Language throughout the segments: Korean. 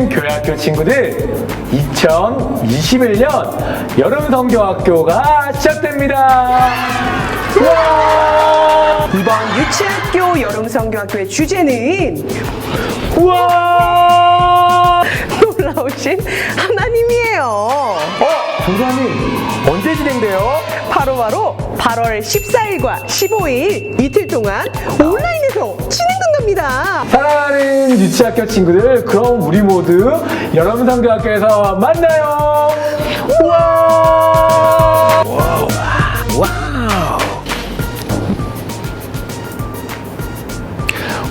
교회학교 친구들, 2021년 여름성경학교가 시작됩니다. 우와! 이번 유치학교 여름성경학교의 주제는 우와! 놀라우신 하나님이에요. 조사님, 언제 진행돼요? 바로 8월 14일과 15일 이틀 동안 온라인에서 진행된답니다. 사랑하는 유치학교 친구들, 그럼 우리 모두 여름성경학교에서 만나요. 우와!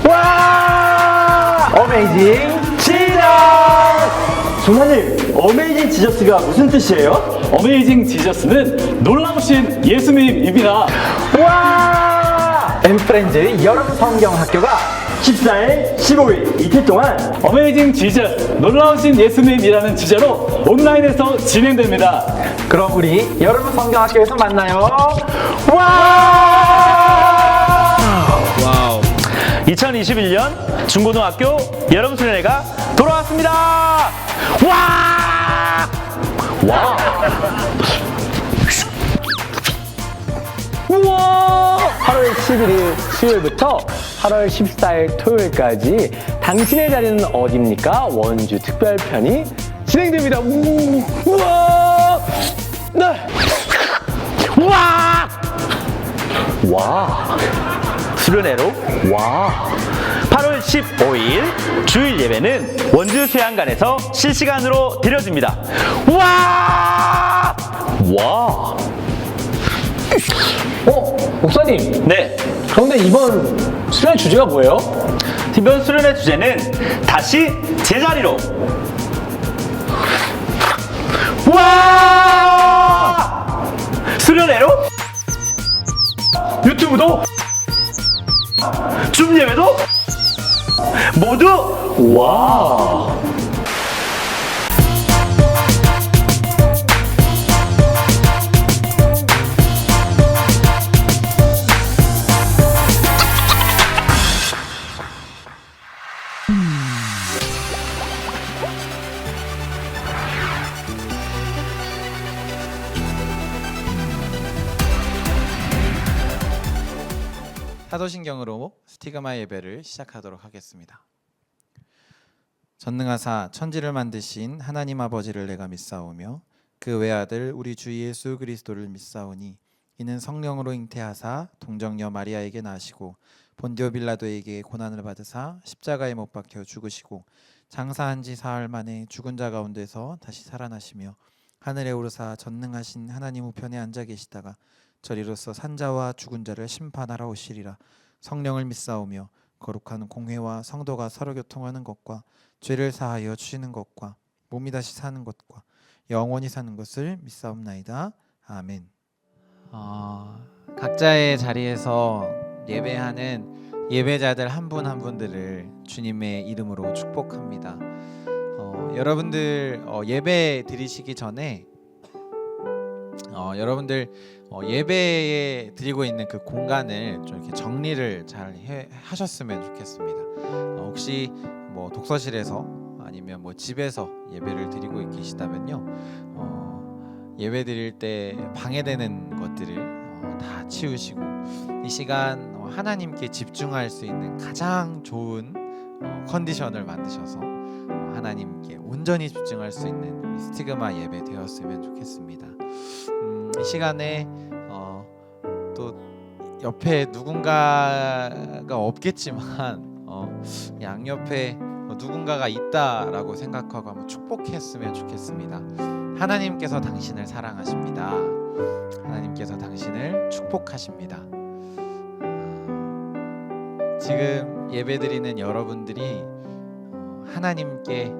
와! 어메이징 지저스! 조사님, 어메이징 지저스가 무슨 뜻이에요? 어메이징 지저스는 놀라우신 예수님입니다. 와! 엠프렌즈 여름성경학교가 14일, 15일 이틀 동안 어메이징 지저스, 놀라우신 예수님이라는 주제로 온라인에서 진행됩니다. 그럼 우리 여름성경학교에서 만나요. 와! 2021년 중고등학교 여름수련회가 돌아왔습니다. 와! 우와! 8월 11일 수요일부터 8월 14일 토요일까지 당신의 자리는 어디입니까? 원주 특별편이 진행됩니다. 우와! 네! 와! 와! 수련회로 와! 8월 15일 주일 예배는 원주 수양관에서 실시간으로 드려집니다. 와! 와! 목사님. 네. 그런데 이번 수련 주제가 뭐예요? 이번 수련회 주제는 다시 제자리로. 와! 수련회로 유튜브도 줌 예배도 모두 와! 사도신경으로 스티그마 예배를 시작하도록 하겠습니다. 전능하사 천지를 만드신 하나님 아버지를 내가 믿사오며 그 외아들 우리 주 예수 그리스도를 믿사오니 이는 성령으로 잉태하사 동정녀 마리아에게 나시고 본디오 빌라도에게 고난을 받으사 십자가에 못 박혀 죽으시고 장사한 지 사흘 만에 죽은 자 가운데서 다시 살아나시며 하늘에 오르사 전능하신 하나님 우편에 앉아 계시다가 저리로서 산자와 죽은 자를 심판하러 오시리라. 성령을 믿사오며 거룩한 공회와 성도가 서로 교통하는 것과 죄를 사하여 주시는 것과 몸이 다시 사는 것과 영원히 사는 것을 믿사옵나이다. 아멘. 각자의 자리에서 예배하는 예배자들 한 분 한 분들을 주님의 이름으로 축복합니다. 여러분들 예배 드리시기 전에 여러분들 예배에 드리고 있는 그 공간을 좀 이렇게 정리를 잘 하셨으면 좋겠습니다. 혹시 뭐 독서실에서 아니면 뭐 집에서 예배를 드리고 계시다면요, 예배 드릴 때 방해되는 것들을 다 치우시고 이 시간 하나님께 집중할 수 있는 가장 좋은 컨디션을 만드셔서 하나님께 온전히 집중할 수 있는 우리 스티그마 예배 되었으면 좋겠습니다. 이 시간에 또 옆에 누군가가 없겠지만 양옆에 누군가가 있다라고 생각하고 한번 축복했으면 좋겠습니다. 하나님께서 당신을 사랑하십니다. 하나님께서 당신을 축복하십니다. 지금 예배드리는 여러분들이 하나님께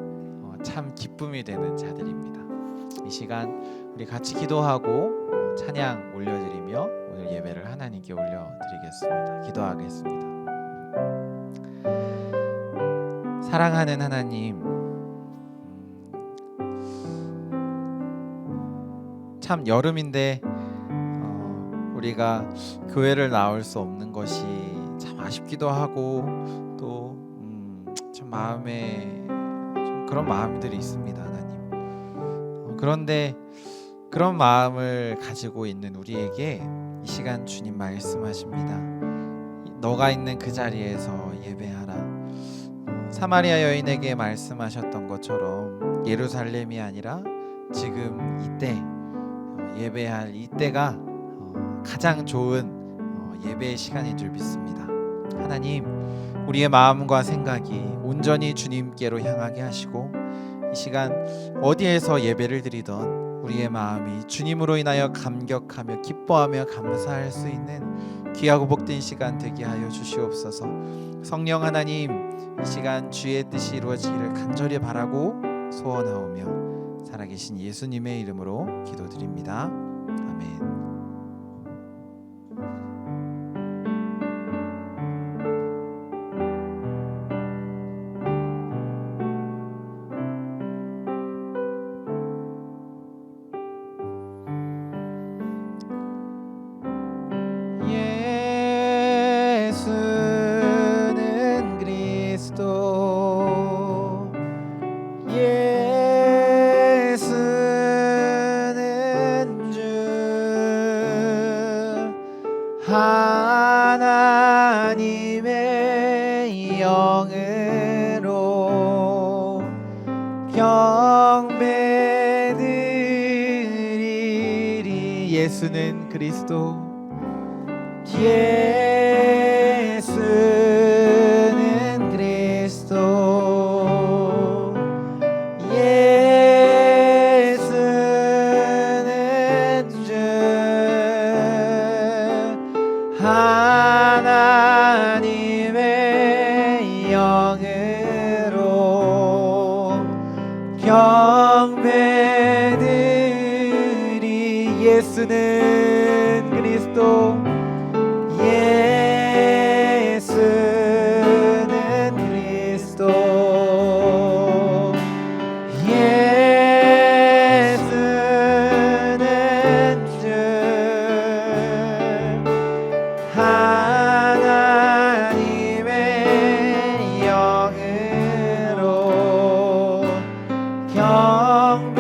참 기쁨이 되는 자들입니다. 이 시간 우리 같이 기도하고 찬양 올려드리며 오늘 예배를 하나님께 올려드리겠습니다. 기도하겠습니다. 사랑하는 하나님, 참 여름인데 우리가 교회를 나올 수 없는 것이 참 아쉽기도 하고 또 참 마음에 좀 그런 마음들이 있습니다, 하나님. 그런데 그런 마음을 가지고 있는 우리에게 이 시간 주님 말씀하십니다. 너가 있는 그 자리에서 예배하라. 사마리아 여인에게 말씀하셨던 것처럼 예루살렘이 아니라 지금 이때 예배할 이때가 가장 좋은 예배의 시간인 줄 믿습니다. 하나님, 우리의 마음과 생각이 온전히 주님께로 향하게 하시고 이 시간 어디에서 예배를 드리던 우리의 마음이 주님으로 인하여 감격하며 기뻐하며 감사할 수 있는 귀하고 복된 시간 되게 하여 주시옵소서. 성령 하나님, 이 시간 주의 뜻이 이루어지기를 간절히 바라고 소원하오며 살아계신 예수님의 이름으로 기도드립니다. 아멘. 예수는 그리스도 예수는 주 하나님의 영으로 경배드리리. 예수는 그리스도 예수는 그리스도 예수는 주 하나님의 영으로 경배드리. 예수는 그리스도 예수는 그리스도 예수는 주 하나님의 영으로 경배드리.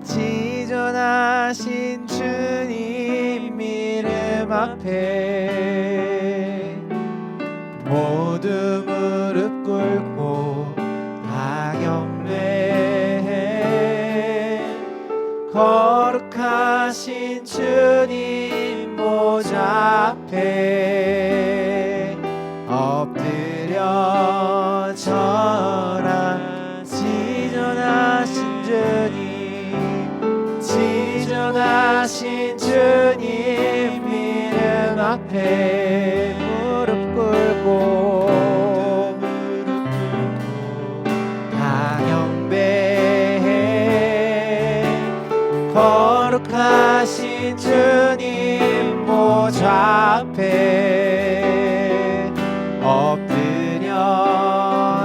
지존하신 주님 이름 앞에 모두 무릎 꿇고 다 경배해. 거룩하신 주님 보좌 앞에 엎드려 절하. 지존하신 주님 지존하신 주님 이름 앞에 무릎 꿇고 다 경배해. 거룩하신 주님 보좌 앞에 엎드려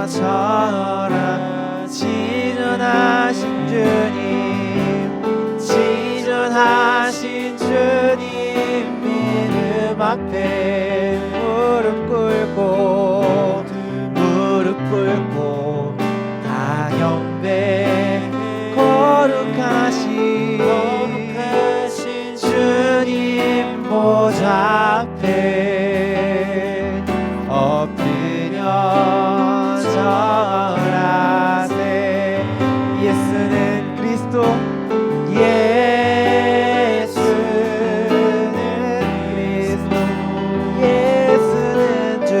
절하. 지존하신 주님 지존하신 주님 이름 앞에 무릎 꿇고 다 경배. 거룩하신 주님 보좌 앞에 엎드려 절하세. 예수는 그리스도 예수는 그리스도 예수는 주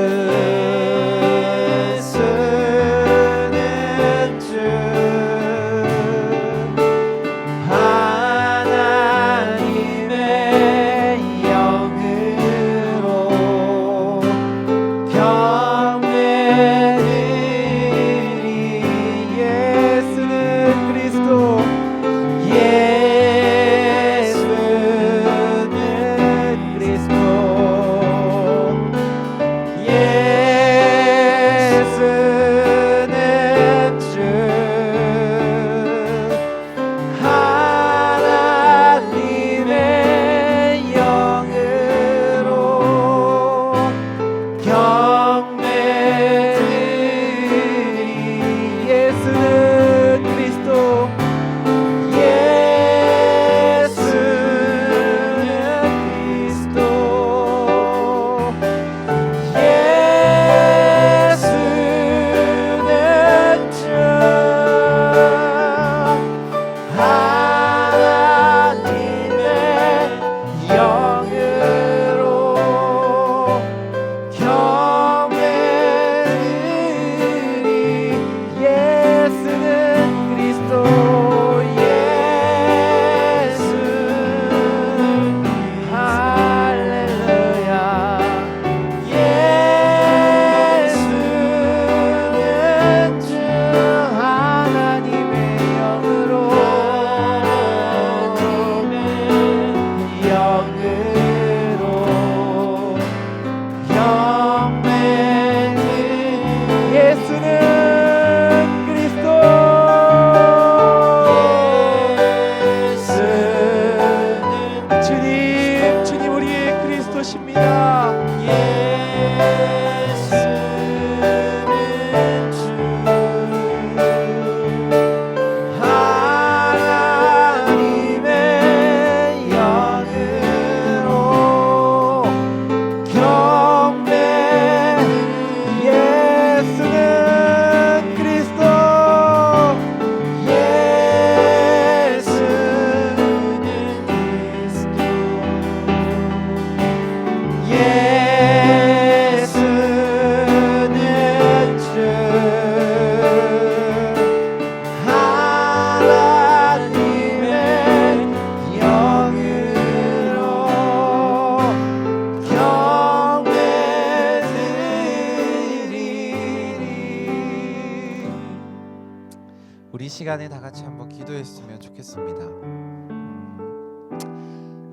시간에 다 같이 한번 기도했으면 좋겠습니다.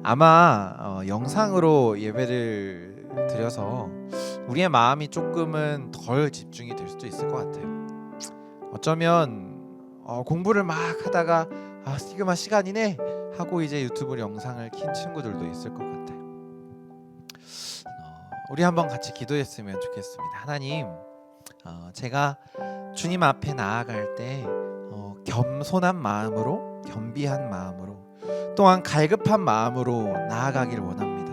아마 영상으로 예배를 드려서 우리의 마음이 조금은 덜 집중이 될 수도 있을 것 같아요. 어쩌면 공부를 막 하다가 시그마 시간이네 하고 이제 유튜브 영상을 킨 친구들도 있을 것 같아요. 우리 한번 같이 기도했으면 좋겠습니다. 하나님, 제가 주님 앞에 나아갈 때 겸손한 마음으로, 겸비한 마음으로, 또한 갈급한 마음으로 나아가기를 원합니다.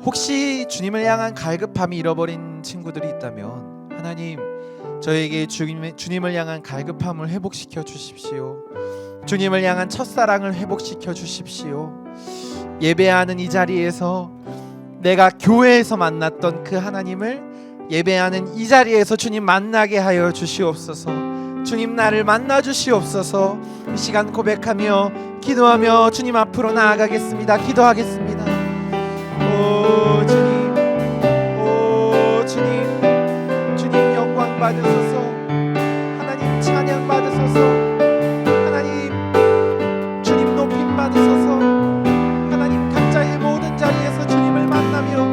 혹시 주님을 향한 갈급함이 잃어버린 친구들이 있다면 하나님, 저에게 주님을 향한 갈급함을 회복시켜 주십시오. 주님을 향한 첫사랑을 회복시켜 주십시오. 예배하는 이 자리에서 내가 교회에서 만났던 그 하나님을 예배하는 이 자리에서 주님 만나게 하여 주시옵소서. 주님 나를 만나 주시옵소서. 이 시간 고백하며 기도하며 주님 앞으로 나아가겠습니다. 기도하겠습니다. 오 주님, 오 주님, 주님 영광 받으소서. 하나님 찬양 받으소서. 하나님 주님 높임 받으소서. 하나님 각자의 모든 자리에서 주님을 만나며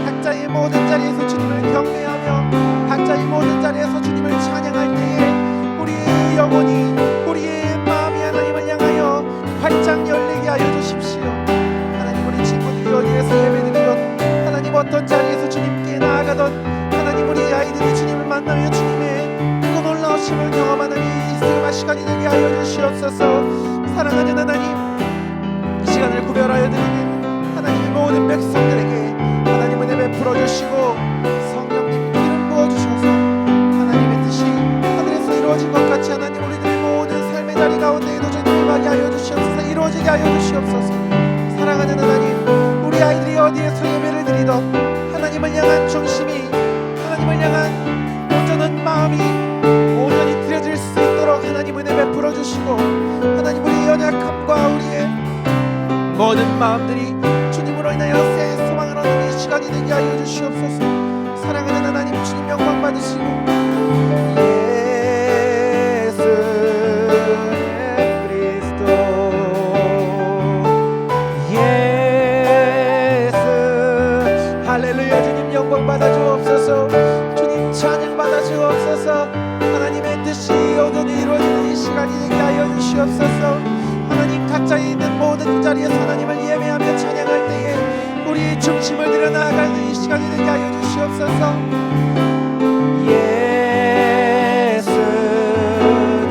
각자의 모든 자리에서 주님을 경배하며 각자의 모든 자리에서 주님을 찬양할 때에 우리의 영혼이, 우리의 마음이 하나님을 향하여 활짝 열리게 하여 주십시오. 하나님, 우리 친구들이 어디에서 예배드리던, 하나님 어떤 자리에서 주님께 나아가던, 하나님 우리 아이들이 주님을 만나며 주님의 그 놀라우심을 경험하는 이 스마 시간이 되게 하여 주시옵소서. 사랑하는 하나님, 이 시간을 구별하여 드리는 하나님의 모든 백성들에게 하나님 은혜 베풀어 주시고 성령님 기름 부어 주셔서 하나님의 뜻이 하늘에서 이루어진 것 같이 하나님 우리들의 모든 삶의 자리 가운데에도 주님 임하게 하여 주시옵소서. 이루어지게 하여 주시옵소서. 사랑하는 하나님, 우리 아이들이 어디에서 예배를 드리던 하나님을 향한 중심이, 하나님을 향한 온전한 마음이 온전히 드려질 수 있도록 하나님 은혜 베풀어 주시고 하나님 우리의 연약함과 우리의 모든 마음들이 주님으로 인하여 새 소망을 얻는 이 시간이 되게 하여 주시옵소서. 사랑하는 하나님, 주님 영광 받으시고 예수 그리스도, 예수 할렐루야. 주님 영광 받아 주옵소서. 주님 찬양 받아 주옵소서. 하나님의 뜻이 온전히 이루어지는 이 시간이 되게 하여 주시옵소서. 하나님 각자에 있는 모든 자리에서 하나님을 예배하며 찬양할 때에 우리의 중심을 들여 나아가는 이 시간이 되게 하여 주시옵소서. 예수는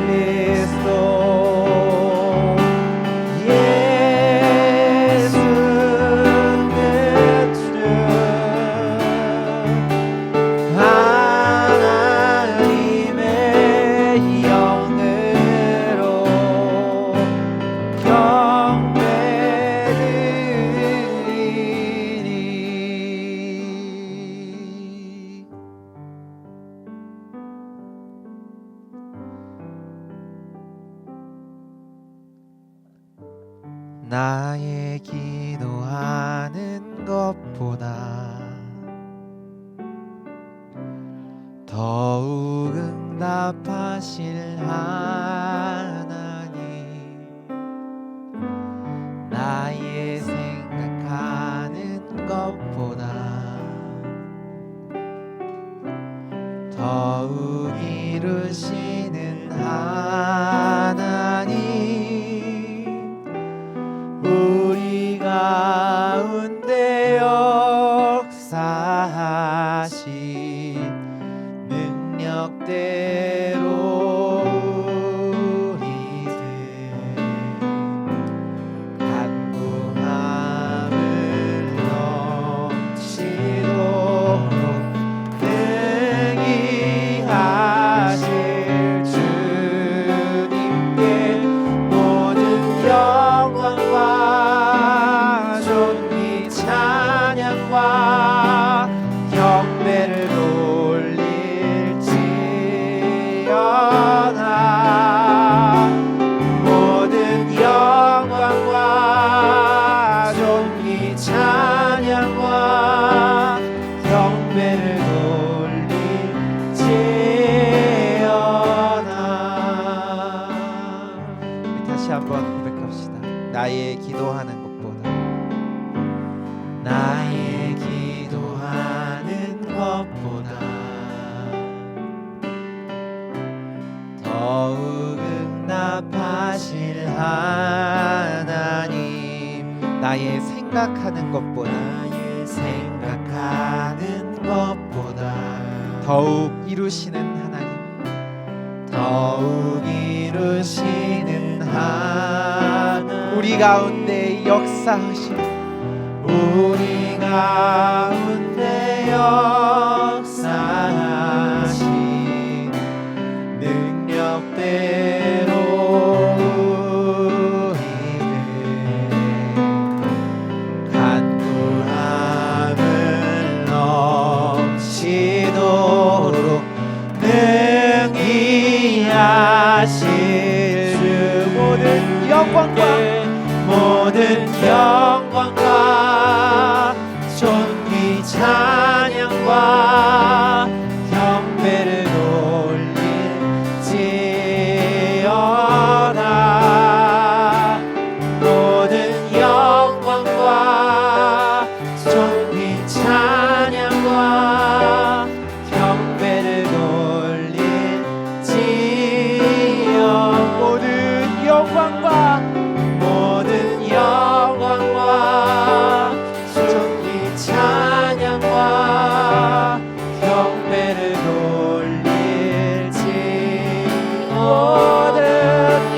그리스도, 예수는 주 하나님의 영으로 경배드리리. 나의 기도하는 것보다 더욱 응답하실 하나님, 나의 생각하는 것보다 더욱 이루시는 하나님, 우리 가운데 역사하신 능력대로 우리들 간구함을 넘치도록 능히 하실 나의 기도하는 것보다 나의 기도하는 것보다 더욱 응답하실 하나님 나의 생각하는 것보다 더욱 이루시는 하나님 더욱 이루시는 하나님 우리 가운데 역사하신 우리 가운데 역사하신 능력대로 우리를 간구함을 넘치도록 능히 하실 주 모든 영광과 존귀 찬양과 경배를 돌릴지어다 모든 영광과 존귀 찬양과 경배를 돌릴지어다 모든 영광과 존귀 찬양과 경배를 돌릴지 모든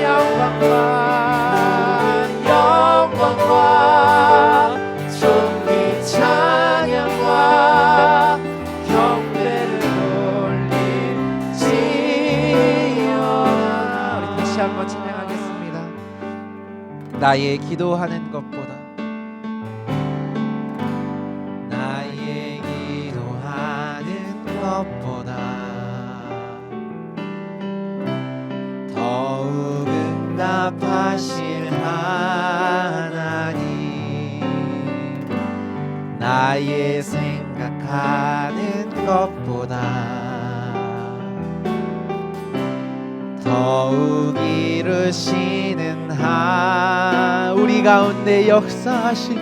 영광과 존귀 찬양과 경배를 돌릴지어다 우리 다시 한번 찬양하겠습니다. 나의 기도하는 것보다 나의 기도하는 것보다 더욱 응답하실 하나님 나의 생각하는 것보다 더욱 이루시는 우리 가운데 역사하신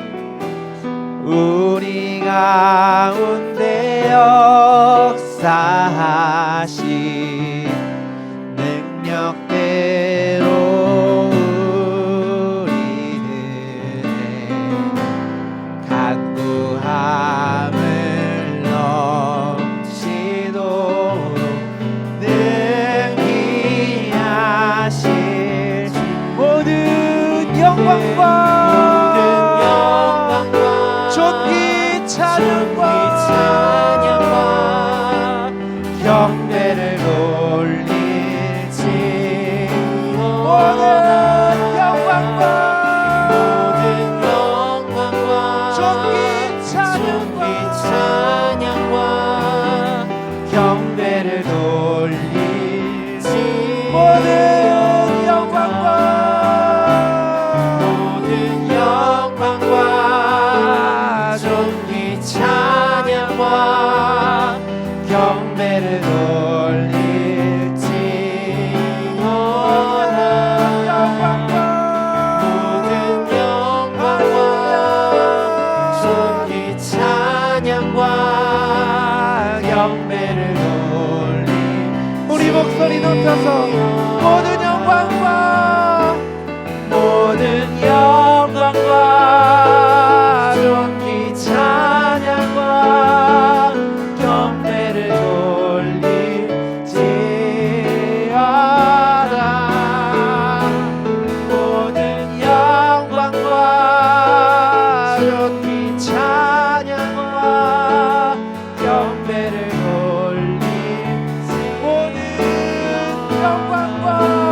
우리 가운데 역사하신 능력대로 우리들의 간구함을 넘치도록 능히 하실 모든 영광과 존귀 찬양과 경배를 돌릴지 모든 영광과 존귀 찬양과 경배를 돌릴지 모든 영광과 존귀 찬양과 경배를 돌릴지 모든 영광과 존귀 찬양과 경배를 돌리 우리 목소리 높여서 모든 영광과 존귀 찬양과 경배를 돌릴지어다 모든 영광과 존귀 찬양과 경배를 돌릴지 모든 영광과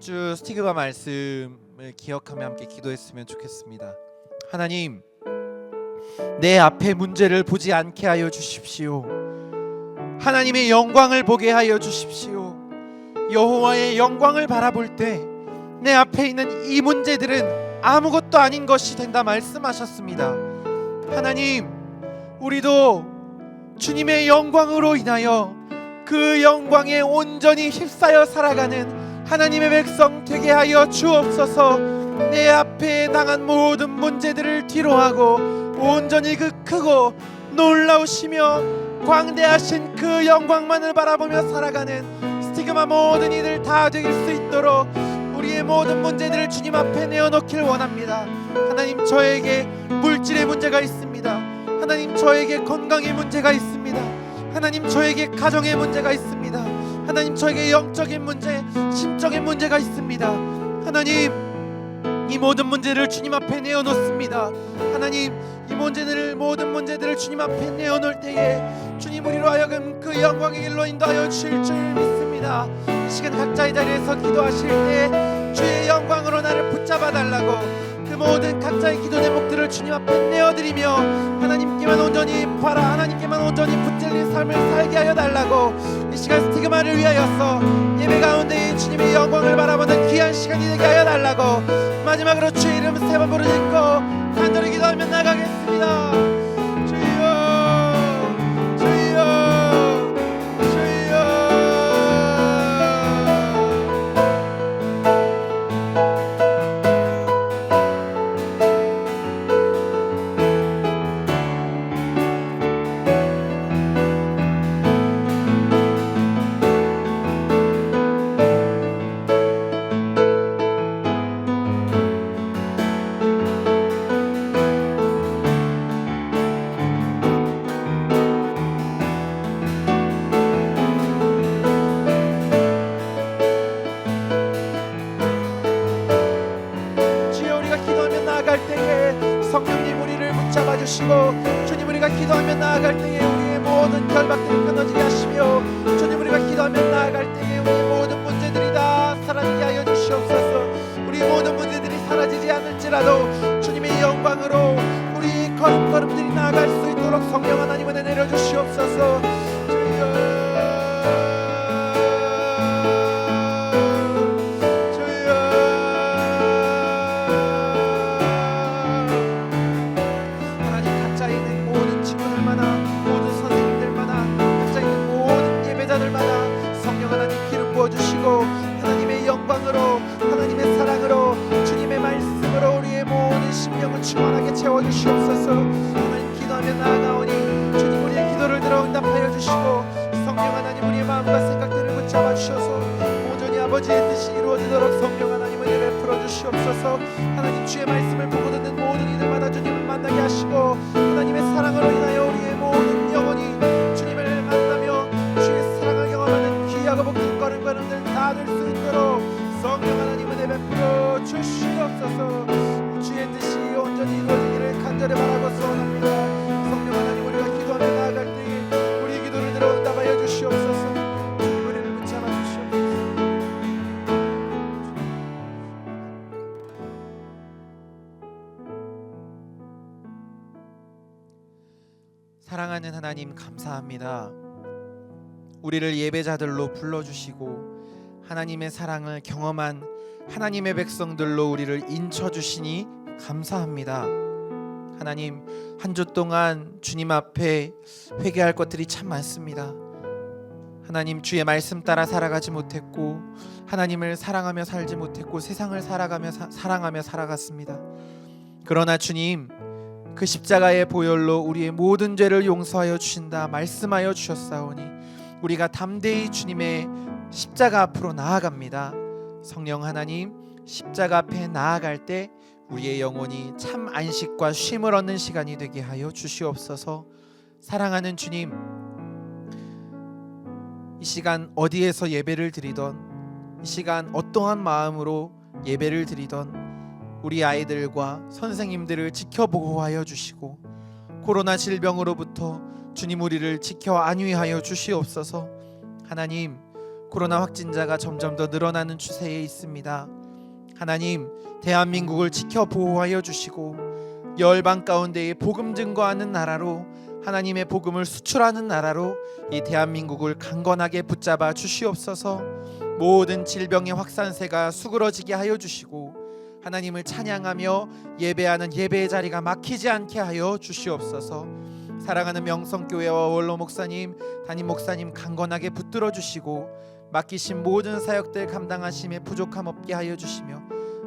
주 스티그마 말씀을 기억하며 함께 기도했으면 좋겠습니다. 하나님, 내 앞에 문제를 보지 않게 하여 주십시오. 하나님의 영광을 보게 하여 주십시오. 여호와의 영광을 바라볼 때 내 앞에 있는 이 문제들은 아무것도 아닌 것이 된다 말씀하셨습니다. 하나님, 우리도 주님의 영광으로 인하여 그 영광에 온전히 휩싸여 살아가는 하나님의 백성 되게 하여 주옵소서. 내 앞에 당한 모든 문제들을 뒤로하고 온전히 그 크고 놀라우시며 광대하신 그 영광만을 바라보며 살아가는 스티그마 모든 이들 다 되길 수 있도록 우리의 모든 문제들을 주님 앞에 내어놓길 원합니다. 하나님, 저에게 물질의 문제가 있습니다. 하나님, 저에게 건강의 문제가 있습니다. 하나님, 저에게 가정의 문제가 있습니다. 하나님, 저에게 영적인 문제, 심적인 문제가 있습니다. 하나님, 이 모든 문제를 주님 앞에 내어놓습니다. 하나님, 이 모든 문제들을 주님 앞에 내어놓을 때에 주님 우리로 하여금 그 영광의 길로 인도하여 주실 줄 믿습니다. 이 시간 각자의 자리에서 기도하실 때 주의 영광으로 나를 붙잡아 달라고 그 모든 각자의 기도 제목들을 주님 앞에 내어드리며 하나님께만 온전히 바라, 하나님께만 온전히 붙들린 삶을 살게 하여 달라고 이 시간 스티그마를 위하여서 예배 가운데 주님의 영광을 바라보는 귀한 시간이 되게 하여 달라고 마지막으로 주의 이름 세 번 부르짖고 간절히 기도하며 나가겠습니다. 주여, 주여, 주여. 성령님 우리를 붙잡아 주시고 주님, 우리가 기도하며 나아갈 때에 우리의 모든 결박들을 끊어지게 하시며 주님, 우리가 기도하며 나아갈 때에 우리의 모든 문제들이 다 사라지게 하여 주시옵소서. 우리의 모든 문제들이 사라지지 않을지라도 주님의 영광으로 우리 걸음걸음들이 나아갈 수 있도록 성령 하나님 은혜 내려주시옵소서. 주여, 하나님의 영광으로, 하나님의 사랑으로, 주님의 말씀으로 우리의 모든 심령을 충만하게 채워주시옵소서. 하나님, 기도하며 나아가오니 주님 우리의 기도를 들어 응답하여 주시고 성령 하나님 우리의 마음과 생각들을 붙잡아 주셔서 온전히 아버지의 뜻이 이루어지도록 성령 하나님 은혜 베풀어 주시옵소서. 하나님, 주의 말씀을 보고 듣는 모든 이들마다 주님을 만나게 하시고 하나님의 사랑으로 인하여 우리의 모든 영혼이 주님을 만나며 주의 사랑을 경험하는 귀하고 복된 걸음걸음들 다 될 수 있도록 성령 하나님 은혜 베풀어 주시옵소서. 주의 뜻이 온전히 이루어지기를 간절히 바라고 소원합니다. 성령 하나님, 우리가 기도하며 나아갈 때에 우리의 기도를 들어 응답하여 주시옵소서. 주님 우리를 붙잡아 주시옵소서. 사랑하는 하나님, 감사합니다. 우리를 예배자들로 불러주시고 하나님의 사랑을 경험한 하나님의 백성들로 우리를 인쳐주시니 감사합니다. 하나님, 한 주 동안 주님 앞에 회개할 것들이 참 많습니다. 하나님, 주의 말씀 따라 살아가지 못했고 하나님을 사랑하며 살지 못했고 세상을 사랑하며 살아갔습니다. 그러나 주님, 그 십자가의 보혈로 우리의 모든 죄를 용서하여 주신다 말씀하여 주셨사오니 우리가 담대히 주님의 십자가 앞으로 나아갑니다. 성령 하나님, 십자가 앞에 나아갈 때 우리의 영혼이 참 안식과 쉼을 얻는 시간이 되게 하여 주시옵소서. 사랑하는 주님, 이 시간 어디에서 예배를 드리던, 이 시간 어떠한 마음으로 예배를 드리던 우리 아이들과 선생님들을 지켜 보호하여 주시고 코로나 질병으로부터 주님 우리를 지켜 안위하여 주시옵소서. 하나님, 코로나 확진자가 점점 더 늘어나는 추세에 있습니다. 하나님, 대한민국을 지켜 보호하여 주시고 열방 가운데에 복음 증거하는 나라로, 하나님의 복음을 수출하는 나라로 이 대한민국을 강건하게 붙잡아 주시옵소서. 모든 질병의 확산세가 수그러지게 하여 주시고 하나님을 찬양하며 예배하는 예배의 자리가 막히지 않게 하여 주시옵소서. 사랑하는 명성교회와 원로 목사님, 담임 목사님 강건하게 붙들어 주시고 맡기신 모든 사역들 감당하심에 부족함 없게 하여 주시며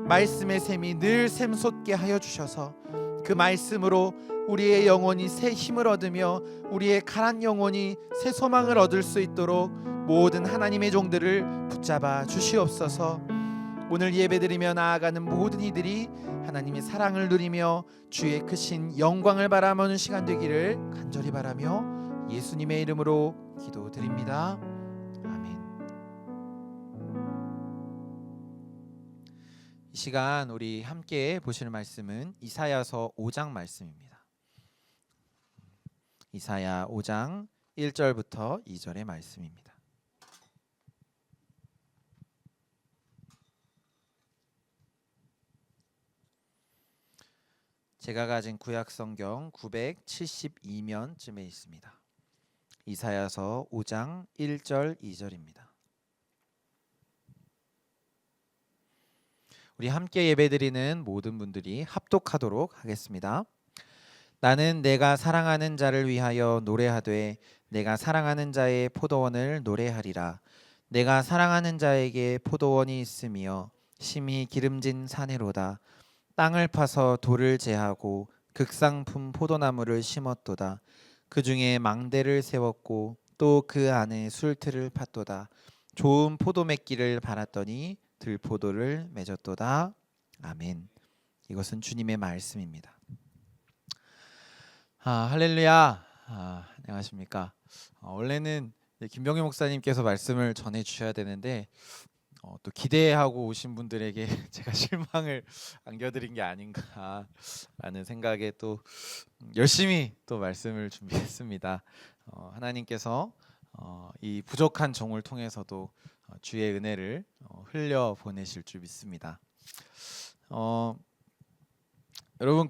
말씀의 샘이 늘 샘솟게 하여 주셔서 그 말씀으로 우리의 영혼이 새 힘을 얻으며 우리의 가난 영혼이 새 소망을 얻을 수 있도록 모든 하나님의 종들을 붙잡아 주시옵소서. 오늘 예배드리며 나아가는 모든 이들이 하나님의 사랑을 누리며 주의 크신 영광을 바라보는 시간 되기를 간절히 바라며 예수님의 이름으로 기도드립니다. 아멘. 이 시간 우리 함께 보실 말씀은 이사야서 5장 말씀입니다. 이사야 5장 1절부터 2절의 말씀입니다. 제가 가진 구약 성경 972면쯤에 있습니다. 이사야서 5장 1절 2절입니다. 우리 함께 예배드리는 모든 분들이 합독하도록 하겠습니다. 나는 내가 사랑하는 자를 위하여 노래하되 내가 사랑하는 자의 포도원을 노래하리라. 내가 사랑하는 자에게 포도원이 있으며 심히 기름진 사내로다. 땅을 파서 돌을 제하고 극상품 포도나무를 심었도다. 그 중에 망대를 세웠고 또 그 안에 술틀을 팠도다. 좋은 포도맺기를 바랐더니 들포도를 맺었도다. 아멘. 이것은 주님의 말씀입니다. 할렐루야. 안녕하십니까. 원래는 김병희 목사님께서 말씀을 전해 주셔야 되는데 또 기대하고 오신 분들에게 제가 실망을 안겨드린 게 아닌가라는 생각에 또 열심히 또 말씀을 준비했습니다. 하나님께서 이 부족한 종을 통해서도 주의 은혜를 흘려 보내실 줄 믿습니다. 여러분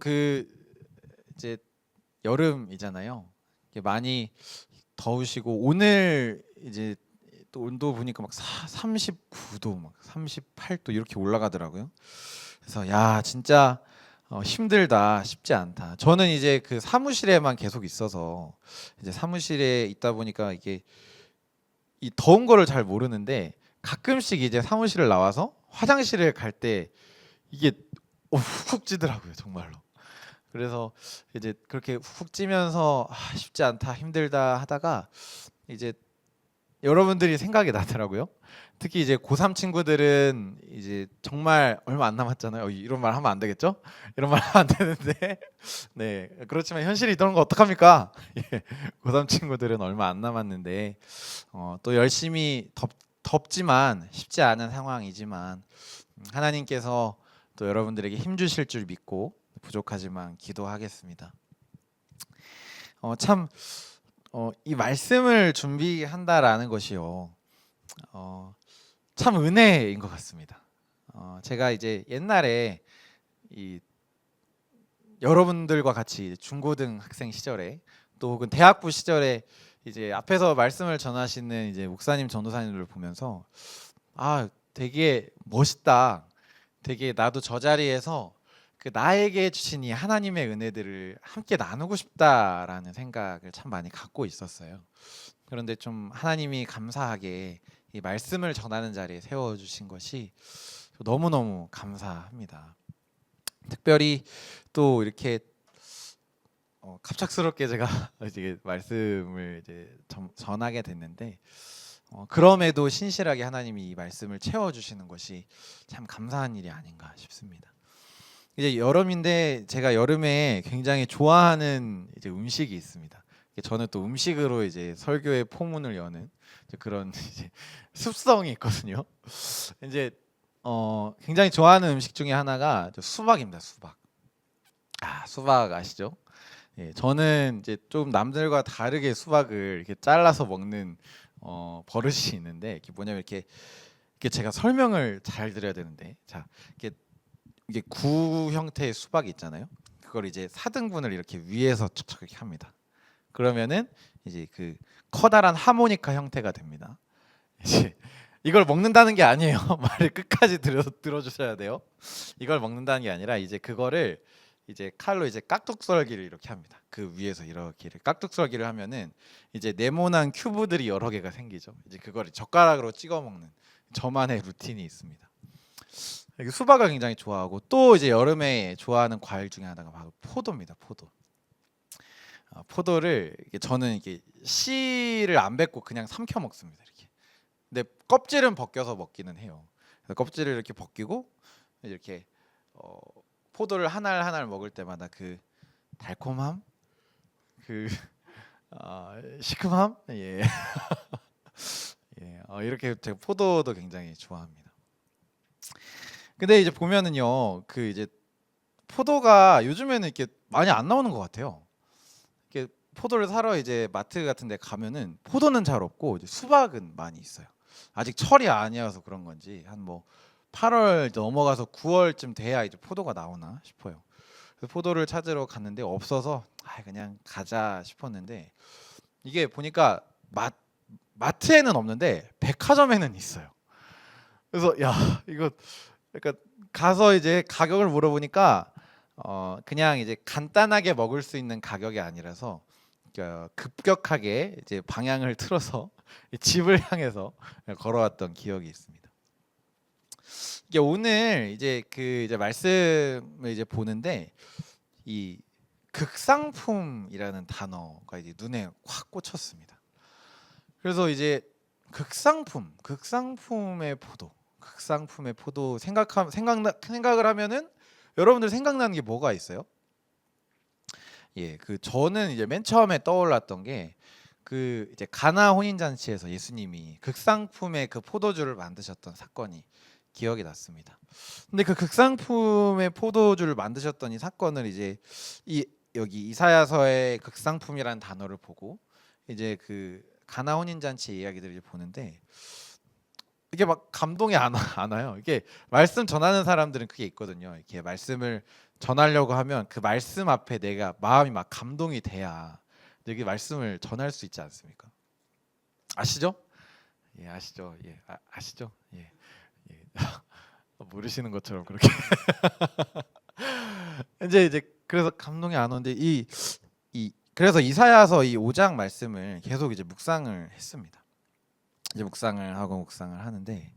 이제 여름이잖아요. 많이 더우시고 오늘 이제 또 온도 보니까 막 39도, 막 38도 이렇게 올라가더라고요. 그래서 야 진짜 힘들다, 쉽지 않다. 저는 이제 그 사무실에만 계속 있어서 이제 사무실에 있다 보니까 이게 이 더운 거를 잘 모르는데 가끔씩 이제 사무실을 나와서 화장실에 갈 때 이게 훅 찌더라고요, 정말로. 그래서 이제 그렇게 훅 찌면서 쉽지 않다, 힘들다 하다가 이제 여러분들이 생각이 나더라고요. 특히 이제 고3 친구들은 이제 정말 얼마 안 남았잖아요. 이런 말 하면 안 되겠죠? 이런 말 하면 안 되는데 네, 그렇지만 현실이 이런 거 어떡합니까? 예, 고3 친구들은 얼마 안 남았는데 또 열심히 덥지만 쉽지 않은 상황이지만 하나님께서 또 여러분들에게 힘 주실 줄 믿고 부족하지만 기도하겠습니다. 이 말씀을 준비한다라는 것이요, 참 은혜인 것 같습니다. 제가 이제 옛날에 여러분들과 같이 중고등 학생 시절에 또 혹은 대학부 시절에 이제 앞에서 말씀을 전하시는 이제 목사님, 전도사님들을 보면서 되게 멋있다. 되게 나도 저 자리에서 그 나에게 주신 이 하나님의 은혜들을 함께 나누고 싶다라는 생각을 참 많이 갖고 있었어요. 그런데 좀 하나님이 감사하게 이 말씀을 전하는 자리에 세워주신 것이 너무너무 감사합니다. 특별히 또 이렇게 갑작스럽게 제가 이제 말씀을 이제 전하게 됐는데 그럼에도 신실하게 하나님이 이 말씀을 채워주시는 것이 참 감사한 일이 아닌가 싶습니다. 이제 여름인데 제가 여름에 굉장히 좋아하는 이제 음식이 있습니다. 저는 또 음식으로 이제 설교의 포문을 여는 그런 이제 습성이 있거든요. 이제 굉장히 좋아하는 음식 중에 하나가 수박입니다. 수박. 수박 아시죠? 예, 저는 이제 좀 남들과 다르게 수박을 이렇게 잘라서 먹는 버릇이 있는데 이게 뭐냐면 이게 제가 설명을 잘 드려야 되는데 자 이게 구 형태의 수박이 있잖아요. 그걸 이제 4등분을 이렇게 위에서 척척 이렇게 합니다. 그러면은 이제 그 커다란 하모니카 형태가 됩니다. 이제 이걸 먹는다는 게 아니에요. 말을 끝까지 들어주셔야 돼요. 이걸 먹는다는 게 아니라 이제 그거를 이제 칼로 이제 깍둑썰기를 이렇게 합니다. 그 위에서 이렇게 깍둑썰기를 하면은 이제 네모난 큐브들이 여러 개가 생기죠. 이제 그거를 젓가락으로 찍어 먹는 저만의 루틴이 있습니다. 수박을 굉장히 좋아하고 또 이제 여름에 좋아하는 과일 중에 하나가 바로 포도입니다. 포도를 저는 이게 씨를 안 뱉고 그냥 삼켜 먹습니다. 이렇게. 근데 껍질은 벗겨서 먹기는 해요. 그래서 껍질을 이렇게 벗기고 이렇게 포도를 하나를 먹을 때마다 그 달콤함, 그 시큼함, 예, 예, 이렇게 제가 포도도 굉장히 좋아합니다. 근데 이제 보면은요, 그 이제 포도가 요즘에는 이렇게 많이 안 나오는 것 같아요. 이렇게 포도를 사러 이제 마트 같은데 가면은 포도는 잘 없고 이제 수박은 많이 있어요. 아직 철이 아니어서 그런 건지 한 뭐 8월 넘어가서 9월쯤 돼야 이제 포도가 나오나 싶어요. 그래서 포도를 찾으러 갔는데 없어서 그냥 가자 싶었는데 이게 보니까 마트에는 없는데 백화점에는 있어요. 그래서 야 이거 그러니까 가서 이제 가격을 물어보니까 그냥 이제 간단하게 먹을 수 있는 가격이 아니라서 급격하게 이제 방향을 틀어서 집을 향해서 걸어왔던 기억이 있습니다. 이게 오늘 이제 그 이제 말씀을 이제 보는데 이 극상품이라는 단어가 이제 눈에 확 꽂혔습니다. 그래서 이제 극상품의 포도 생각을 하면은 여러분들 생각나는 게 뭐가 있어요? 예, 그 저는 이제 맨 처음에 떠올랐던 게 그 이제 가나 혼인 잔치에서 예수님이 극상품의 그 포도주를 만드셨던 사건이 기억이 났습니다. 근데 그 극상품의 포도주를 만드셨던 이 사건을 이제 여기 이사야서의 극상품이라는 단어를 보고 이제 그 가나 혼인 잔치 이야기들을 보는데 이게 막 감동이 안 와요. 이게 말씀 전하는 사람들은 그게 있거든요. 이렇게 말씀을 전하려고 하면 그 말씀 앞에 내가 마음이 막 감동이 돼야 여기 말씀을 전할 수 있지 않습니까? 아시죠? 예, 아시죠? 예, 아시죠? 예, 예. 모르시는 것처럼 그렇게 이제 그래서 감동이 안 오는데 그래서 이사야서 이 5장 말씀을 계속 이제 묵상을 했습니다. 이제 묵상을 하는데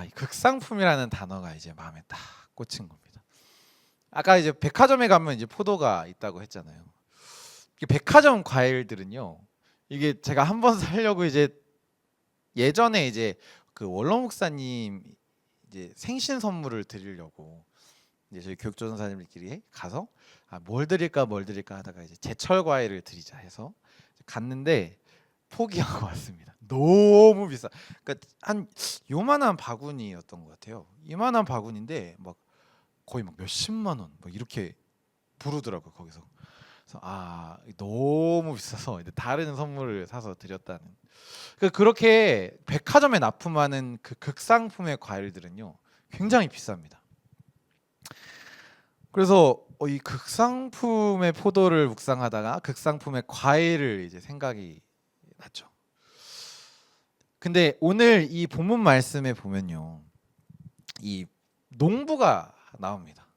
이 극상품이라는 단어가 이제 마음에 딱 꽂힌 겁니다. 아까 이제 백화점에 가면 이제 포도가 있다고 했잖아요. 백화점 과일들은요, 이게 제가 한번 사려고 이제 예전에 이제 그 원로 목사님 이제 생신 선물을 드리려고 이제 저희 교육조선사님들끼리 가서 뭘 드릴까 하다가 이제 제철 과일을 드리자 해서 갔는데 포기하고 왔습니다. 너무 비싸. 그러니까 한 요만한 바구니였던 것 같아요. 이만한 바구니인데 막 거의 막 몇십만 원 막 이렇게 부르더라고요 거기서. 그래서 너무 비싸서 이제 다른 선물을 사서 드렸다는. 그렇게 백화점에 납품하는 그 극상품의 과일들은요 굉장히 비쌉니다. 그래서 이 극상품의 포도를 묵상하다가 극상품의 과일을 이제 생각이 났죠. 근데 오늘 이 본문 말씀에 보면요, 이 농부가 나옵니다.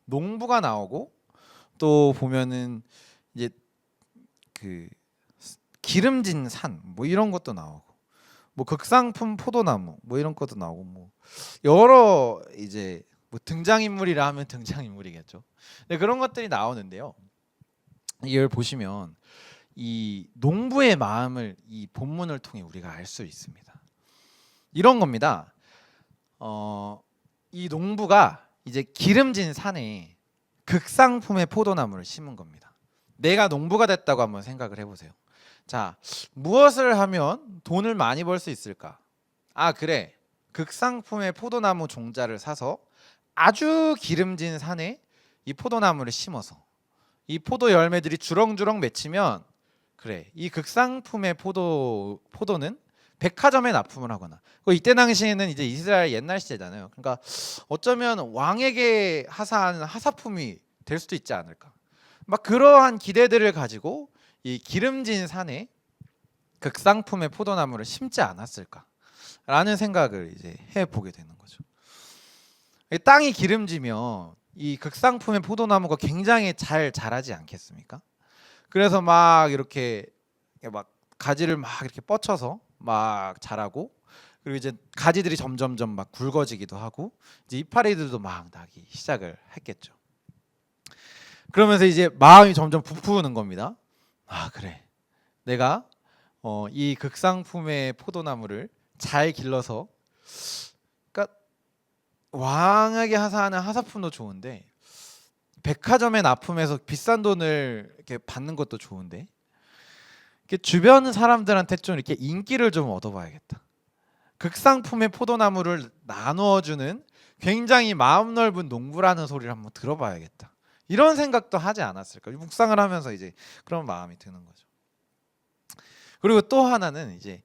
농부가 나오고 또 보면은 이제 그 기름진 산 뭐 이런 것도 나오고 뭐 극상품 포도나무 뭐 이런 것도 나오고 뭐 여러 이제 뭐 등장인물이라 하면 등장인물이겠죠. 네, 그런 것들이 나오는데요. 이걸 보시면 이 농부의 마음을 이 본문을 통해 우리가 알 수 있습니다. 이런 겁니다. 이 농부가 이제 기름진 산에 극상품의 포도나무를 심은 겁니다. 내가 농부가 됐다고 한번 생각을 해보세요. 자, 무엇을 하면 돈을 많이 벌 수 있을까? 그래. 극상품의 포도나무 종자를 사서 아주 기름진 산에 이 포도나무를 심어서 이 포도 열매들이 주렁주렁 맺히면 그래, 이 극상품의 포도는 백화점에 납품을 하거나, 이때 당시에는 이제 이스라엘 옛날 시대잖아요. 그러니까 어쩌면 왕에게 하사하는 하사품이 될 수도 있지 않을까. 막 그러한 기대들을 가지고 이 기름진 산에 극상품의 포도나무를 심지 않았을까라는 생각을 이제 해보게 되는 거죠. 땅이 기름지면 이 극상품의 포도나무가 굉장히 잘 자라지 않겠습니까? 그래서 막 이렇게 막 가지를 막 이렇게 뻗쳐서 막 자라고, 그리고 이제 가지들이 점점점 막 굵어지기도 하고, 이제 이파리들도 막 나기 시작을 했겠죠. 그러면서 이제 마음이 점점 부푸는 겁니다. 아, 그래, 내가 이 극상품의 포도나무를 잘 길러서, 그러니까 왕에게 하사하는 하사품도 좋은데 백화점에 납품해서 비싼 돈을 이렇게 받는 것도 좋은데, 이렇게 주변 사람들한테 좀 이렇게 인기를 좀 얻어봐야겠다. 극상품의 포도나무를 나누어주는 굉장히 마음 넓은 농부라는 소리를 한번 들어봐야겠다. 이런 생각도 하지 않았을까? 묵상을 하면서 이제 그런 마음이 드는 거죠. 그리고 또 하나는 이제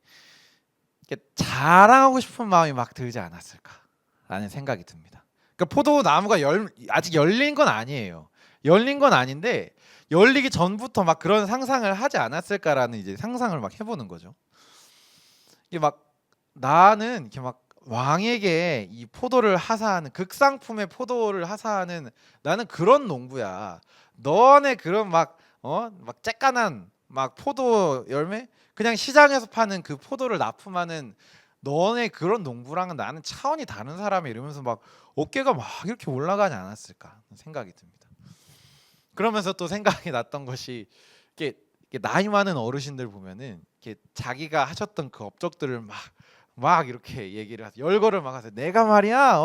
자랑하고 싶은 마음이 막 들지 않았을까라는 생각이 듭니다. 그러니까 포도나무가 아직 열린 건 아니에요. 열린 건 아닌데 열리기 전부터 막 그런 상상을 하지 않았을까라는 이제 상상을 막 해보는 거죠. 이게 막 나는 이렇게 막 왕에게 이 포도를 하사하는, 극상품의 포도를 하사하는 나는 그런 농부야. 너네 그런 막 쬐깐한 막 포도 열매, 그냥 시장에서 파는 그 포도를 납품하는 너네 그런 농부랑은 나는 차원이 다른 사람이, 이러면서 막 어깨가 막 이렇게 올라가지 않았을까 생각이 듭니다. 그러면서 또 생각이 났던 것이, 이렇게 나이 많은 어르신들 보면은 이렇게 자기가 하셨던 그 업적들을 막 이렇게 얘기를 하세요. 열거를 막 하세요. 내가 말이야,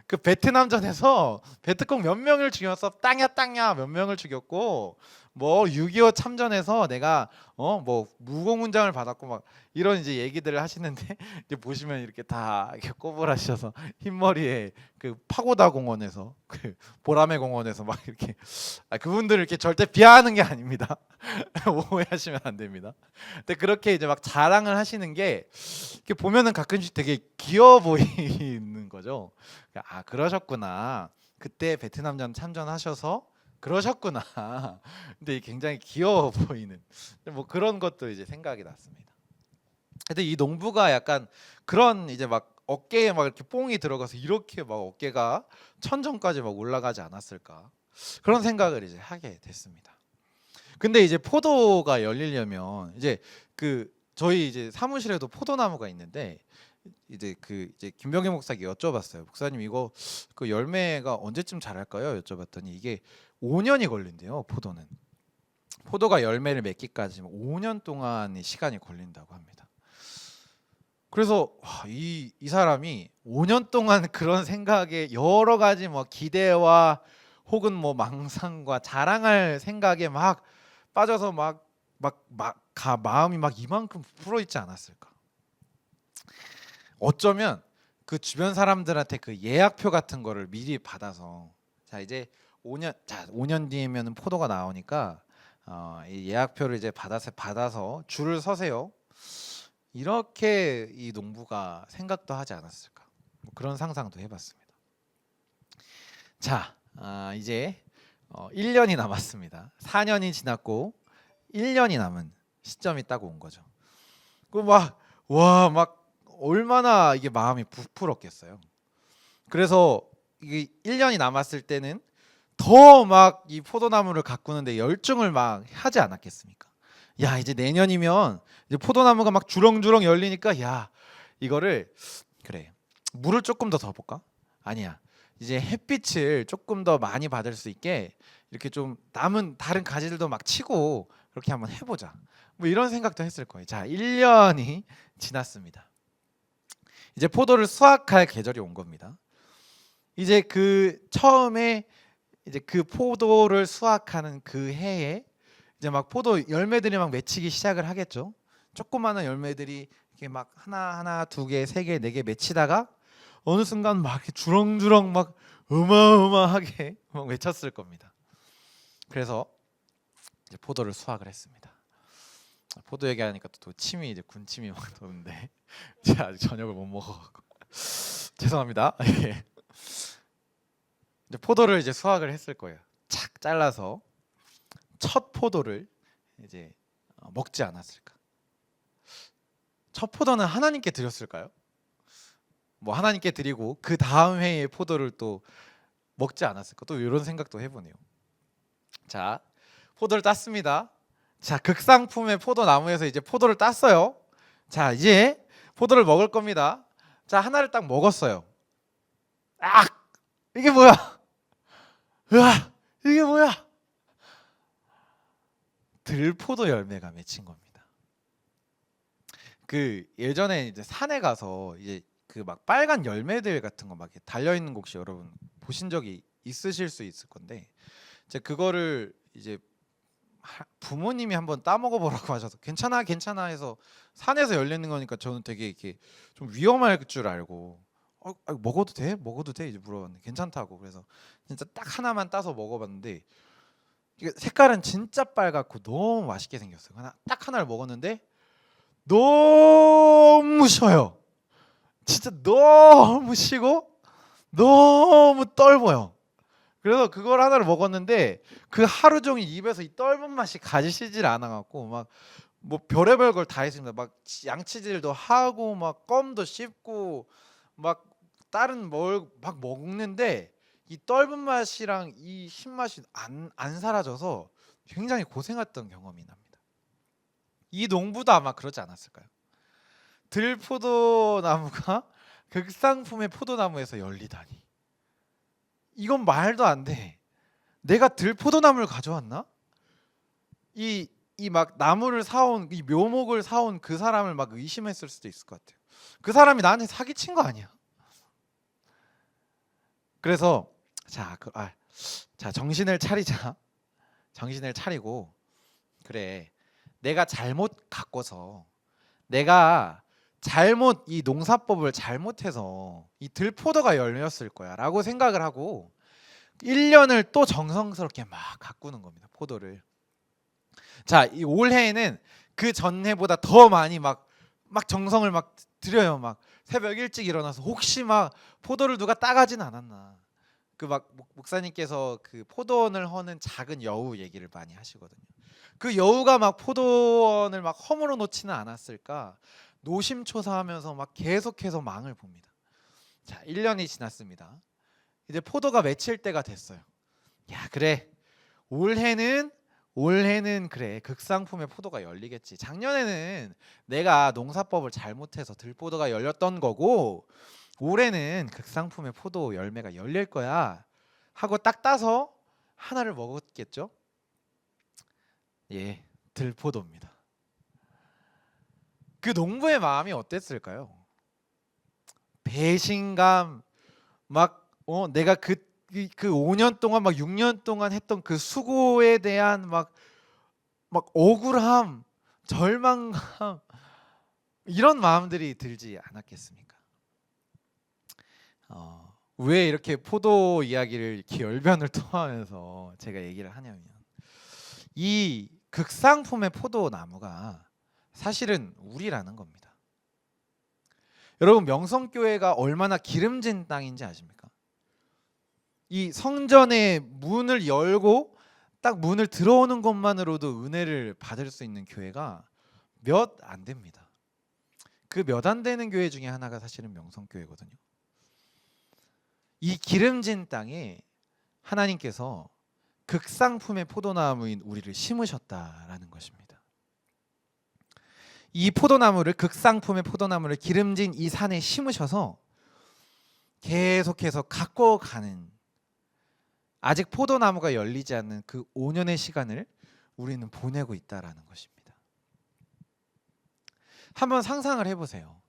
그 베트남전에서 베트콩 몇 명을 죽였어, 땅야 몇 명을 죽였고, 뭐 6.25 참전에서 내가 뭐 무공훈장을 받았고, 막 이런 이제 얘기들을 하시는데, 이제 보시면 이렇게 다 이렇게 꼬불하셔서 흰머리에 그 파고다 공원에서, 그 보라매 공원에서 막 이렇게, 그분들을 이렇게 절대 비하하는 게 아닙니다. 오해하시면 안 됩니다. 근데 그렇게 이제 막 자랑을 하시는 게 이렇게 보면은 가끔씩 되게 귀여워 보이는 거죠. 아, 그러셨구나. 그때 베트남전 참전하셔서 그러셨구나. 근데 굉장히 귀여워 보이는 뭐 그런 것도 이제 생각이 났습니다. 근데 이 농부가 약간 그런 이제 막 어깨에 막 이렇게 뽕이 들어가서 이렇게 막 어깨가 천정까지 막 올라가지 않았을까, 그런 생각을 이제 하게 됐습니다. 근데 이제 포도가 열리려면 이제 저희 이제 사무실에도 포도나무가 있는데, 이제 김병희 목사에게 여쭤봤어요. 목사님, 이거 그 열매가 언제쯤 자랄까요? 여쭤봤더니 이게 5년이 걸린대요. 포도가 열매를 맺기까지 5년 동안의 시간이 걸린다고 합니다. 그래서 이 사람이 5년 동안 그런 생각에 여러 가지 뭐 기대와 혹은 뭐 망상과 자랑할 생각에 막 빠져서 마음이 막 이만큼 부풀어 있지 않았을까? 어쩌면 그 주변 사람들한테 그 예약표 같은 거를 미리 받아서, 자 이제 5년 뒤에면 포도가 나오니까 이 예약표를 이제 받아서 줄을 서세요. 이렇게 이 농부가 생각도 하지 않았을까? 뭐 그런 상상도 해봤습니다. 자, 이제 1년이 남았습니다. 4년이 지났고 1년이 남은 시점이 딱 온 거죠. 그 막 얼마나 이게 마음이 부풀었겠어요. 그래서 이게 1년이 남았을 때는 더 막 이 포도나무를 가꾸는데 열중을 막 하지 않았겠습니까? 야, 이제 내년이면 이제 포도나무가 막 주렁주렁 열리니까, 야, 이거를 그래, 물을 조금 더 볼까? 아니야, 이제 햇빛을 조금 더 많이 받을 수 있게 이렇게 좀 남은 다른 가지들도 막 치고 그렇게 한번 해보자, 뭐 이런 생각도 했을 거예요. 자, 1년이 지났습니다. 이제 포도를 수확할 계절이 온 겁니다. 이제 처음에 이제 그 포도를 수확하는 그 해에 이제 막 포도 열매들이 막 맺히기 시작을 하겠죠. 조그마한 열매들이 이렇게 막 하나, 두 개, 세 개, 네 개 맺히다가 어느 순간 막 이렇게 주렁주렁 막 어마어마하게 막 맺혔을 겁니다. 그래서 이제 포도를 수확을 했습니다. 포도 얘기하니까 또 침이 이제 군침이 막 도는데 제가 아직 저녁을 못 먹어갖고 죄송합니다. 예. 이제 포도를 이제 수확을 했을 거예요. 착 잘라서 첫 포도를 이제 먹지 않았을까? 첫 포도는 하나님께 드렸을까요? 뭐 하나님께 드리고 그 다음 해에 포도를 또 먹지 않았을까? 또 이런 생각도 해보네요. 자, 포도를 땄습니다. 자, 극상품의 포도나무에서 이제 포도를 땄어요. 자, 이제 포도를 먹을 겁니다. 자, 하나를 딱 먹었어요. 아, 이게 뭐야? 으아, 이게 뭐야? 들포도 열매가 맺힌 겁니다. 그 예전에 이제 산에 가서 이제 그 막 빨간 열매들 같은 거 막 달려 있는 거 혹시 여러분 보신 적이 있으실 수 있을 건데, 이제 그거를 이제 부모님이 한번 따 먹어보라고 하셔서 괜찮아 괜찮아 해서 산에서 열리는 거니까 저는 되게 이렇게 좀 위험할 줄 알고 먹어도 돼? 먹어도 돼? 이제 물어봤는데 괜찮다고. 그래서 진짜 딱 하나만 따서 먹어봤는데 이게 색깔은 진짜 빨갛고 너무 맛있게 생겼어요. 딱 하나를 먹었는데 너무 쉬워요. 진짜 너무 쉬고 너무 떫어요. 그래서 그걸 하나를 먹었는데 그 하루 종일 입에서 이 떫은 맛이 가시질 않아갖고 막 뭐 별의별 걸 다 했습니다. 막 양치질도 하고 막 껌도 씹고 막 다른 뭘 막 먹는데 이 떫은 맛이랑 이 신맛이 안 사라져서 굉장히 고생했던 경험이 납니다. 이 농부도 아마 그러지 않았을까요? 들포도나무가 극상품의 포도나무에서 열리다니, 이건 말도 안 돼. 내가 들포도나무를 가져왔나? 이 막 나무를 사온, 이 묘목을 사온 그 사람을 막 의심했을 수도 있을 것 같아요. 그 사람이 나한테 사기친 거 아니야? 그래서 자 정신을 차리자. 정신을 차리고, 그래, 내가 잘못 갖고서 내가 잘못 이 농사법을 잘못해서 이 들포도가 열렸을 거야 라고 생각을 하고 1년을 또 정성스럽게 막 가꾸는 겁니다, 포도를. 자, 이 올해에는 그 전해보다 더 많이 막 정성을 막 들여요. 막 새벽 일찍 일어나서 혹시 막 포도를 누가 따가진 않았나. 그 막 목사님께서 그 포도원을 허는 작은 여우 얘기를 많이 하시거든요. 그 여우가 막 포도원을 막 허물어 놓지는 않았을까 노심초사하면서 막 계속해서 망을 봅니다. 자, 1년이 지났습니다. 이제 포도가 맺힐 때가 됐어요. 야, 그래, 올해는 그래, 극상품의 포도가 열리겠지. 작년에는 내가 농사법을 잘못해서 들포도가 열렸던 거고 올해는 극상품의 포도 열매가 열릴 거야 하고 딱 따서 하나를 먹었겠죠. 예, 들포도입니다. 그 농부의 마음이 어땠을까요? 배신감, 막 내가 그 5년 동안 막 6년 동안 했던 그 수고에 대한 막 억울함, 절망감, 이런 마음들이 들지 않았겠습니까? 왜 이렇게 포도 이야기를 이렇게 열변을 토하면서 제가 얘기를 하냐면, 이 극상품의 포도나무가 사실은 우리라는 겁니다. 여러분, 명성교회가 얼마나 기름진 땅인지 아십니까? 이 성전의 문을 열고 딱 문을 들어오는 것만으로도 은혜를 받을 수 있는 교회가 몇 안 됩니다. 그 몇 안 되는 교회 중에 하나가 사실은 명성교회거든요. 이 기름진 땅에 하나님께서 극상품의 포도나무인 우리를 심으셨다라는 것입니다. 이 포도나무를, 극상품의 포도나무를 기름진 이 산에 심으셔서 계속해서 가꿔가는, 아직 포도나무가 열리지 않는 그 5년의 시간을 우리는 보내고 있다라는 것입니다. 한번 상상을 해보세요.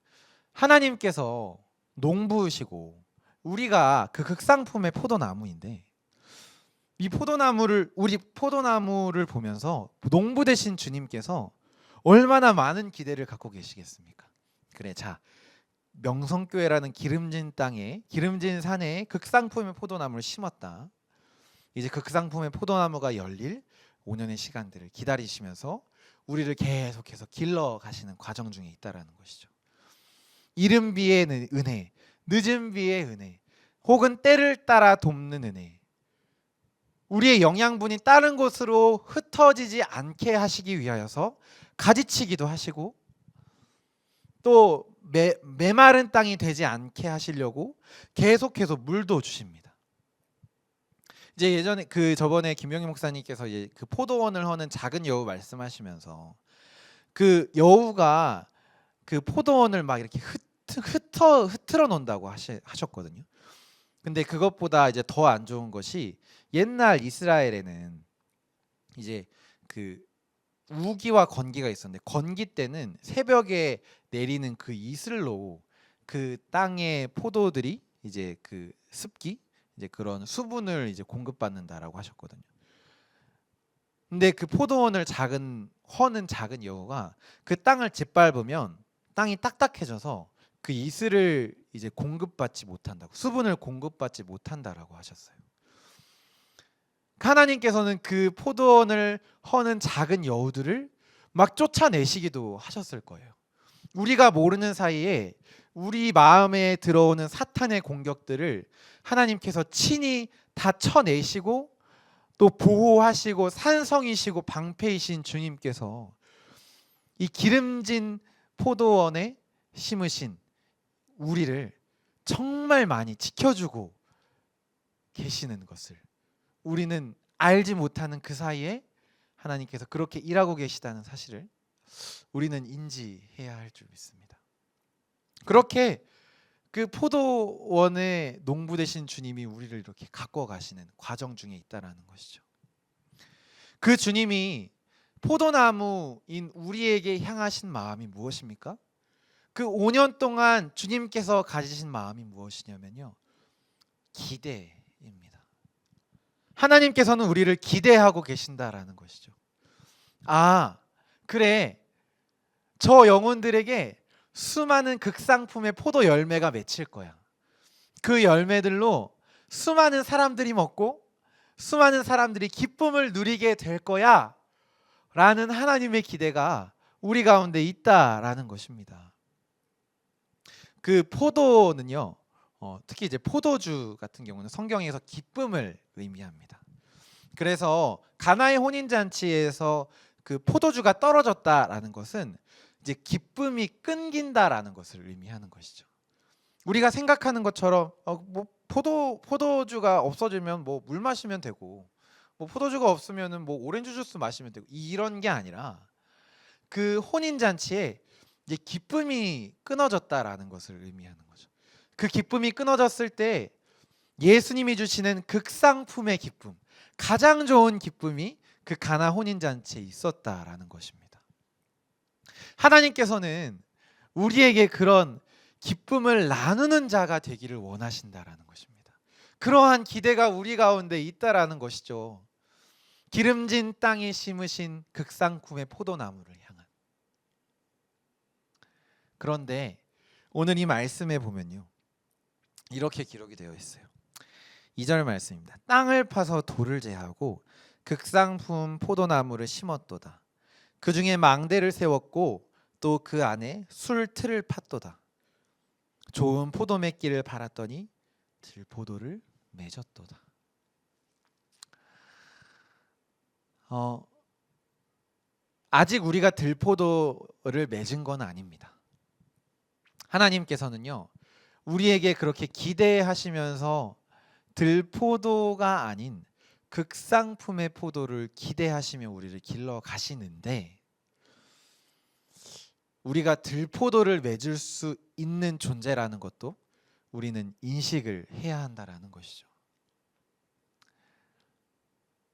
하나님께서 농부시고 우리가 그 극상품의 포도나무인데, 이 우리 포도나무를 보면서 농부 되신 주님께서 얼마나 많은 기대를 갖고 계시겠습니까? 그래, 자, 명성교회라는 기름진 땅에, 기름진 산에 극상품의 포도나무를 심었다. 이제 극상품의 포도나무가 열릴 5년의 시간들을 기다리시면서 우리를 계속해서 길러 가시는 과정 중에 있다라는 것이죠. 이른 비의 은혜, 늦은 비의 은혜, 혹은 때를 따라 돕는 은혜. 우리의 영양분이 다른 곳으로 흩어지지 않게 하시기 위하여서 가지치기도 하시고, 또 메마른 땅이 되지 않게 하시려고 계속해서 물도 주십니다. 이제 예전에 저번에 김병희 목사님께서 그 포도원을 허는 작은 여우 말씀하시면서 그 여우가 그 포도원을 막 이렇게 흐트러 놓는다고 하셨거든요. 근데 그것보다 이제 더 안 좋은 것이, 옛날 이스라엘에는 이제 그 우기와 건기가 있었는데, 건기 때는 새벽에 내리는 그 이슬로 그 땅의 포도들이 이제 그 습기, 이제 그런 수분을 이제 공급받는다라고 하셨거든요. 근데 그 포도원을 허는 작은 여우가 그 땅을 짓밟으면 땅이 딱딱해져서 그 이슬을 이제 공급받지 못한다고, 수분을 공급받지 못한다라고 하셨어요. 하나님께서는 그 포도원을 허는 작은 여우들을 막 쫓아내시기도 하셨을 거예요. 우리가 모르는 사이에 우리 마음에 들어오는 사탄의 공격들을 하나님께서 친히 다 쳐내시고, 또 보호하시고 산성이시고 방패이신 주님께서 이 기름진 포도원에 심으신 우리를 정말 많이 지켜주고 계시는 것을 우리는 알지 못하는 그 사이에 하나님께서 그렇게 일하고 계시다는 사실을 우리는 인지해야 할 줄 믿습니다. 그렇게 그 포도원의 농부 되신 주님이 우리를 이렇게 가꿔 가시는 과정 중에 있다라는 것이죠. 그 주님이 포도나무인 우리에게 향하신 마음이 무엇입니까? 그 5년 동안 주님께서 가지신 마음이 무엇이냐면요, 기대입니다. 하나님께서는 우리를 기대하고 계신다라는 것이죠. 아, 그래, 저 영혼들에게 수많은 극상품의 포도 열매가 맺힐 거야. 그 열매들로 수많은 사람들이 먹고 수많은 사람들이 기쁨을 누리게 될 거야 라는 하나님의 기대가 우리 가운데 있다라는 것입니다. 그 포도는요, 특히 이제 포도주 같은 경우는 성경에서 기쁨을 의미합니다. 그래서 가나의 혼인잔치에서 그 포도주가 떨어졌다라는 것은 이제 기쁨이 끊긴다라는 것을 의미하는 것이죠. 우리가 생각하는 것처럼 뭐 포도주가 없어지면 뭐 물 마시면 되고, 뭐 포도주가 없으면은 뭐 오렌지 주스 마시면 되고, 이런 게 아니라 그 혼인 잔치에 이제 기쁨이 끊어졌다라는 것을 의미하는 거죠. 그 기쁨이 끊어졌을 때 예수님이 주시는 극상품의 기쁨, 가장 좋은 기쁨이 그 가나 혼인 잔치에 있었다라는 것입니다. 하나님께서는 우리에게 그런 기쁨을 나누는 자가 되기를 원하신다라는 것입니다. 그러한 기대가 우리 가운데 있다라는 것이죠. 기름진 땅에 심으신 극상품의 포도나무를 향한. 그런데 오늘 이 말씀에 보면요, 이렇게 기록이 되어 있어요. 2절 말씀입니다. 땅을 파서 돌을 제하고 극상품 포도나무를 심었도다. 그 중에 망대를 세웠고 또 그 안에 술틀을 팠도다. 좋은 포도맺기를 팔았더니 들포도를 맺었도다. 아직 우리가 들포도를 맺은 건 아닙니다. 하나님께서는요, 우리에게 그렇게 기대하시면서 들포도가 아닌 극상품의 포도를 기대하시며 우리를 길러 가시는데, 우리가 들포도를 맺을 수 있는 존재라는 것도 우리는 인식을 해야 한다라는 것이죠.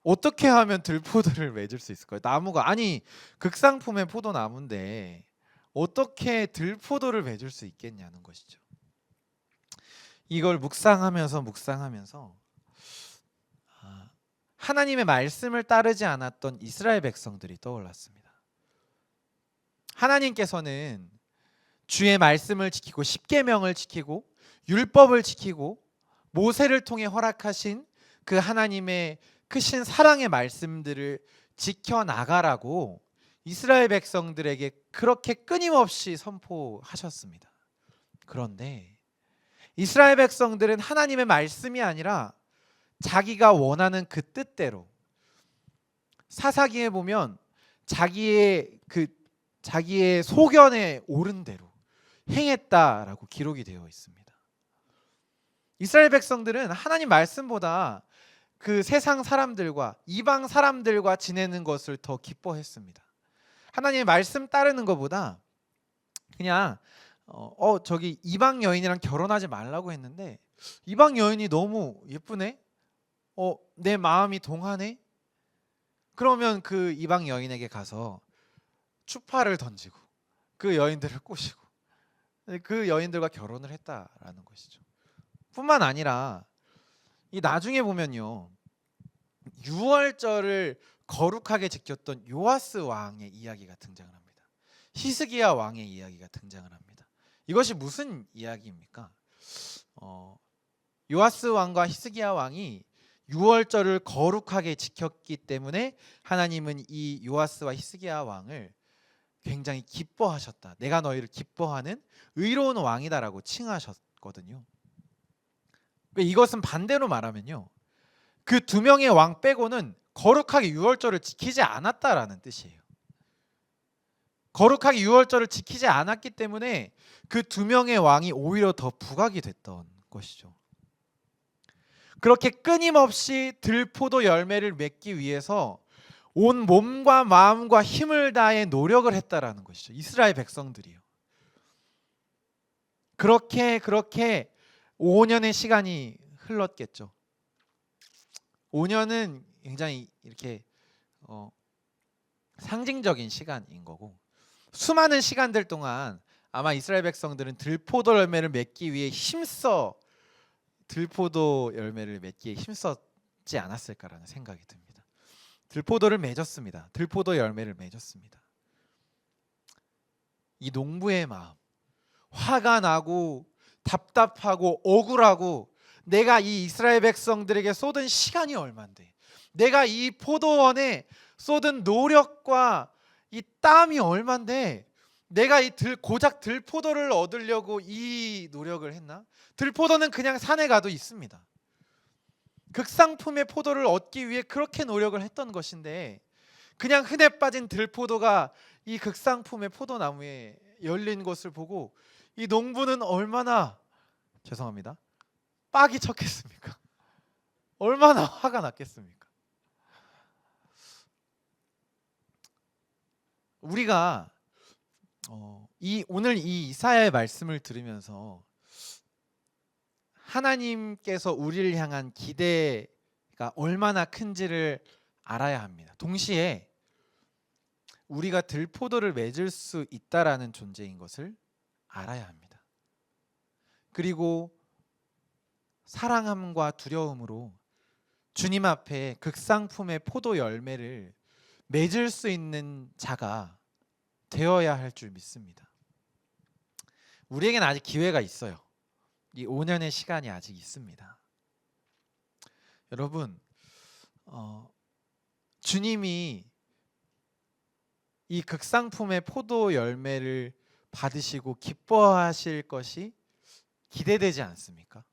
어떻게 하면 들포도를 맺을 수 있을까요? 나무가, 아니 극상품의 포도나무인데 어떻게 들포도를 맺을 수 있겠냐는 것이죠. 이걸 묵상하면서 하나님의 말씀을 따르지 않았던 이스라엘 백성들이 떠올랐습니다. 하나님께서는 주의 말씀을 지키고 십계명을 지키고 율법을 지키고 모세를 통해 허락하신 그 하나님의 크신 사랑의 말씀들을 지켜나가라고 이스라엘 백성들에게 그렇게 끊임없이 선포하셨습니다. 그런데 이스라엘 백성들은 하나님의 말씀이 아니라 자기가 원하는 그 뜻대로, 사사기에 보면 자기의 소견에 옳은 대로 행했다라고 기록이 되어 있습니다. 이스라엘 백성들은 하나님 말씀보다 그 세상 사람들과 이방 사람들과 지내는 것을 더 기뻐했습니다. 하나님의 말씀 따르는 것보다 그냥 저기 이방 여인이랑 결혼하지 말라고 했는데 이방 여인이 너무 예쁘네? 내 마음이 동하네? 그러면 그 이방 여인에게 가서 추파를 던지고 그 여인들을 꼬시고 그 여인들과 결혼을 했다라는 것이죠. 뿐만 아니라 이 나중에 보면요, 유월절을 거룩하게 지켰던 요아스 왕의 이야기가 등장을 합니다. 히스기야 왕의 이야기가 등장을 합니다. 이것이 무슨 이야기입니까? 요아스 왕과 히스기야 왕이 유월절을 거룩하게 지켰기 때문에 하나님은 이 요아스와 히스기야 왕을 굉장히 기뻐하셨다. 내가 너희를 기뻐하는 의로운 왕이다라고 칭하셨거든요. 이것은 반대로 말하면요, 그 두 명의 왕 빼고는 거룩하게 유월절을 지키지 않았다라는 뜻이에요. 거룩하게 유월절을 지키지 않았기 때문에 그 두 명의 왕이 오히려 더 부각이 됐던 것이죠. 그렇게 끊임없이 들포도 열매를 맺기 위해서 온 몸과 마음과 힘을 다해 노력을 했다라는 것이죠. 이스라엘 백성들이요. 그렇게 5년의 시간이 흘렀겠죠. 5년은 굉장히 이렇게 상징적인 시간인 거고, 수많은 시간들 동안 아마 이스라엘 백성들은 들포도 열매를 맺기 위해 들포도 열매를 맺기에 힘썼지 않았을까라는 생각이 듭니다. 들포도를 맺었습니다. 들포도 열매를 맺었습니다. 이 농부의 마음, 화가 나고 답답하고 억울하고, 내가 이 이스라엘 백성들에게 쏟은 시간이 얼만데, 내가 이 포도원에 쏟은 노력과 이 땀이 얼만데 내가 고작 들포도를 얻으려고 이 노력을 했나? 들포도는 그냥 산에 가도 있습니다. 극상품의 포도를 얻기 위해 그렇게 노력을 했던 것인데 그냥 흔해 빠진 들포도가 이 극상품의 포도나무에 열린 것을 보고 이 농부는 얼마나 빡이 쳤겠습니까? 얼마나 화가 났겠습니까? 우리가 오늘 이 이사야의 말씀을 들으면서 하나님께서 우리를 향한 기대가 얼마나 큰지를 알아야 합니다. 동시에 우리가 들포도를 맺을 수 있다라는 존재인 것을 알아야 합니다. 그리고 사랑함과 두려움으로 주님 앞에 극상품의 포도 열매를 맺을 수 있는 자가 되어야 할 줄 믿습니다. 우리에게는 아직 기회가 있어요. 이 5년의 시간이 아직 있습니다. 여러분, 주님이 이 극상품의 포도 열매를 받으시고 기뻐하실 것이 기대되지 않습니까?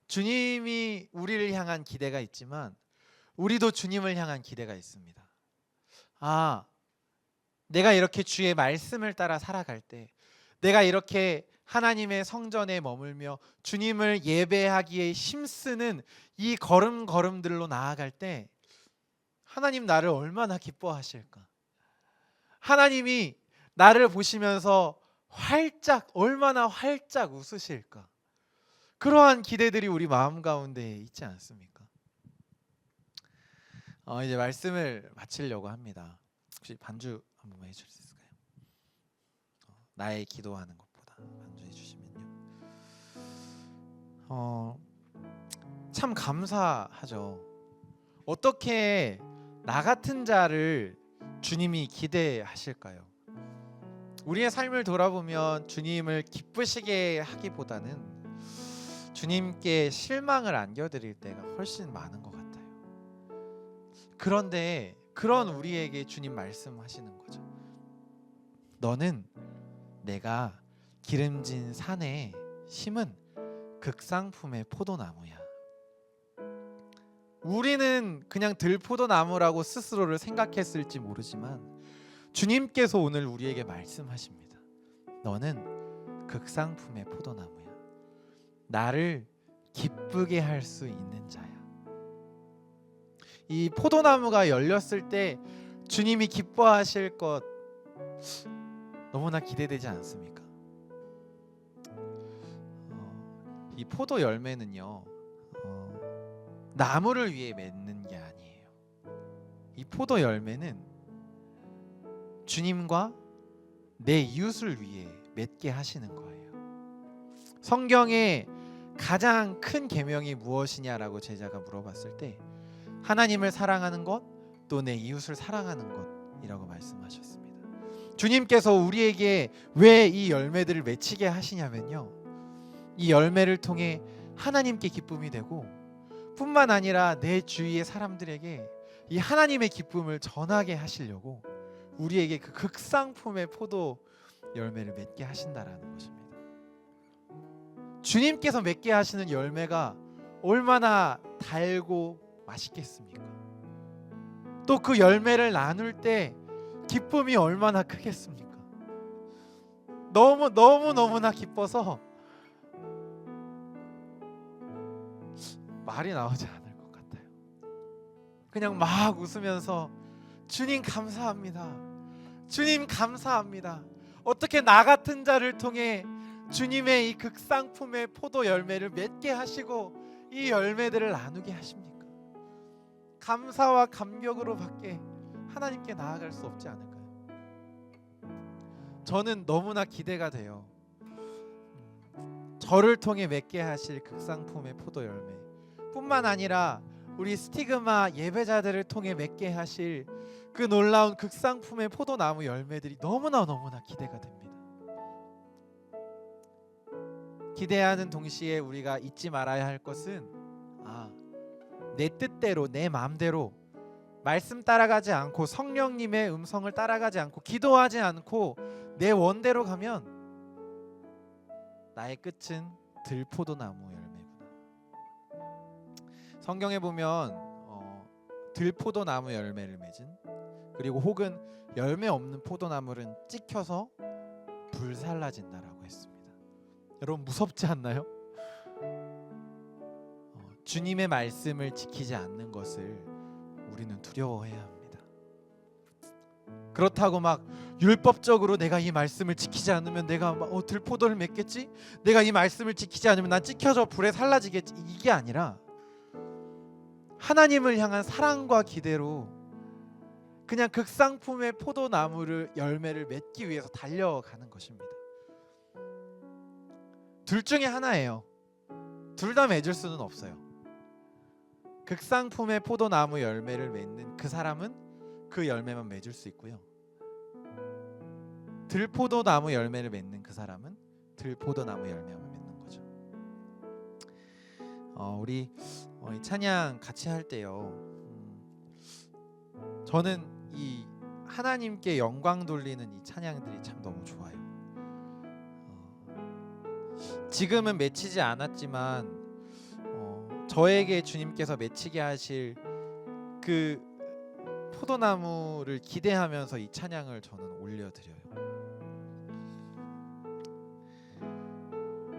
주님이 우리를 향한 기대가 있지만 우리도 주님을 향한 기대가 있습니다. 내가 이렇게 주의 말씀을 따라 살아갈 때, 내가 이렇게 하나님의 성전에 머물며 주님을 예배하기에 힘쓰는 이 걸음걸음들로 나아갈 때 하나님 나를 얼마나 기뻐하실까? 하나님이 나를 보시면서 얼마나 활짝 웃으실까? 그러한 기대들이 우리 마음 가운데 있지 않습니까? 이제 말씀을 마치려고 합니다. 혹시 반주 한 번만 해줄 수 있을까요? 나의 기도하는 것보다 반주해 주시면요. 참 감사하죠. 어떻게 나 같은 자를 주님이 기대하실까요? 우리의 삶을 돌아보면 주님을 기쁘시게 하기보다는 주님께 실망을 안겨드릴 때가 훨씬 많은 것 같아요. 그런데 그런 우리에게 주님 말씀하시는 거죠. 너는 내가 기름진 산에 심은 극상품의 포도나무야. 우리는 그냥 들포도나무라고 스스로를 생각했을지 모르지만 주님께서 오늘 우리에게 말씀하십니다. 너는 극상품의 포도나무야. 나를 기쁘게 할 수 있는 자야. 이 포도나무가 열렸을 때 주님이 기뻐하실 것 너무나 기대되지 않습니까? 이 포도 열매는요, 나무를 위해 맺는 게 아니에요. 이 포도 열매는 주님과 내 이웃을 위해 맺게 하시는 거예요. 성경에 가장 큰 계명이 무엇이냐라고 제자가 물어봤을 때 하나님을 사랑하는 것, 또 내 이웃을 사랑하는 것이라고 말씀하셨습니다. 주님께서 우리에게 왜 이 열매들을 맺히게 하시냐면요, 이 열매를 통해 하나님께 기쁨이 되고 뿐만 아니라 내 주위의 사람들에게 이 하나님의 기쁨을 전하게 하시려고 우리에게 그 극상품의 포도 열매를 맺게 하신다라는 것입니다. 주님께서 맺게 하시는 열매가 얼마나 달고 맛있겠습니까? 또 그 열매를 나눌 때 기쁨이 얼마나 크겠습니까? 너무나 기뻐서 말이 나오지 않을 것 같아요. 그냥 막 웃으면서 주님 감사합니다. 주님 감사합니다. 어떻게 나 같은 자를 통해 주님의 이 극상품의 포도 열매를 맺게 하시고 이 열매들을 나누게 하십니까? 감사와 감격으로 밖에 하나님께 나아갈 수 없지 않을까요? 저는 너무나 기대가 돼요. 저를 통해 맺게 하실 극상품의 포도 열매 뿐만 아니라 우리 스티그마 예배자들을 통해 맺게 하실 그 놀라운 극상품의 포도나무 열매들이 너무나 기대가 됩니다. 기대하는 동시에 우리가 잊지 말아야 할 것은 내 뜻대로 내 마음대로 말씀 따라가지 않고 성령님의 음성을 따라가지 않고 기도하지 않고 내 원대로 가면 나의 끝은 들포도나무 열매구나. 성경에 보면 들포도나무 열매를 맺은, 그리고 혹은 열매 없는 포도나무는 찍혀서 불살라진다라고 했습니다. 여러분 무섭지 않나요? 주님의 말씀을 지키지 않는 것을 우리는 두려워해야 합니다. 그렇다고 막 율법적으로 내가 이 말씀을 지키지 않으면 내가 들포도를 맺겠지? 내가 이 말씀을 지키지 않으면 난 찍혀져 불에 살라지겠지? 이게 아니라 하나님을 향한 사랑과 기대로 그냥 극상품의 포도나무를 열매를 맺기 위해서 달려가는 것입니다. 둘 중에 하나예요. 둘 다 맺을 수는 없어요. 극상품의 포도나무 열매를 맺는 그 사람은 그 열매만 맺을 수 있고요. 들포도나무 열매를 맺는 그 사람은 들포도나무 열매만 맺는 거죠. 우리 이 찬양 같이 할 때요. 저는 이 하나님께 영광 돌리는 이 찬양들이 참 너무 좋아요. 지금은 맺히지 않았지만 저에게 주님께서 맺히게 하실 그 포도나무를 기대하면서 이 찬양을 저는 올려드려요.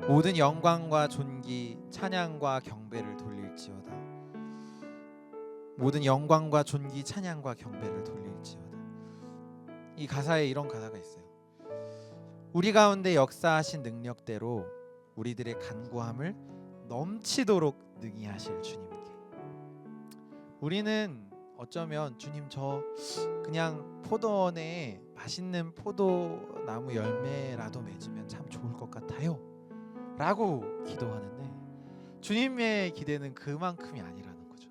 모든 영광과 존귀, 찬양과 경배를 돌릴지어다. 모든 영광과 존귀, 찬양과 경배를 돌릴지어다. 이 가사에 이런 가사가 있어요. 우리 가운데 역사하신 능력대로 우리들의 간구함을 넘치도록 능히 하실 주님께. 우리는 어쩌면 주님 저 그냥 포도원에 맛있는 포도나무 열매라도 맺으면 참 좋을 것 같아요 라고 기도하는데 주님의 기대는 그만큼이 아니라는 거죠.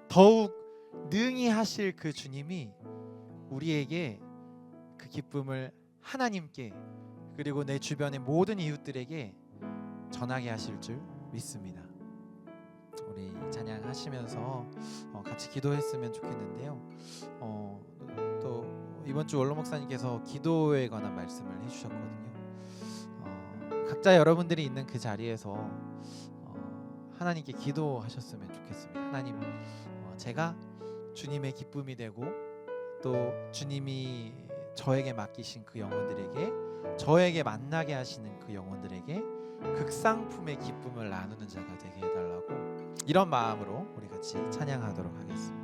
더욱 능히 하실 그 주님이 우리에게 그 기쁨을 하나님께 그리고 내 주변의 모든 이웃들에게 전하게 하실 줄 믿습니다. 우리 찬양하시면서 같이 기도했으면 좋겠는데요. 또 이번 주 원로 목사님께서 기도에 관한 말씀을 해주셨거든요. 각자 여러분들이 있는 그 자리에서 하나님께 기도하셨으면 좋겠습니다. 하나님, 제가 주님의 기쁨이 되고 또 주님이 저에게 맡기신 그 영혼들에게, 저에게 만나게 하시는 그 영혼들에게 극상품의 기쁨을 나누는 자가 되게 해달라고, 이런 마음으로 우리 같이 찬양하도록 하겠습니다.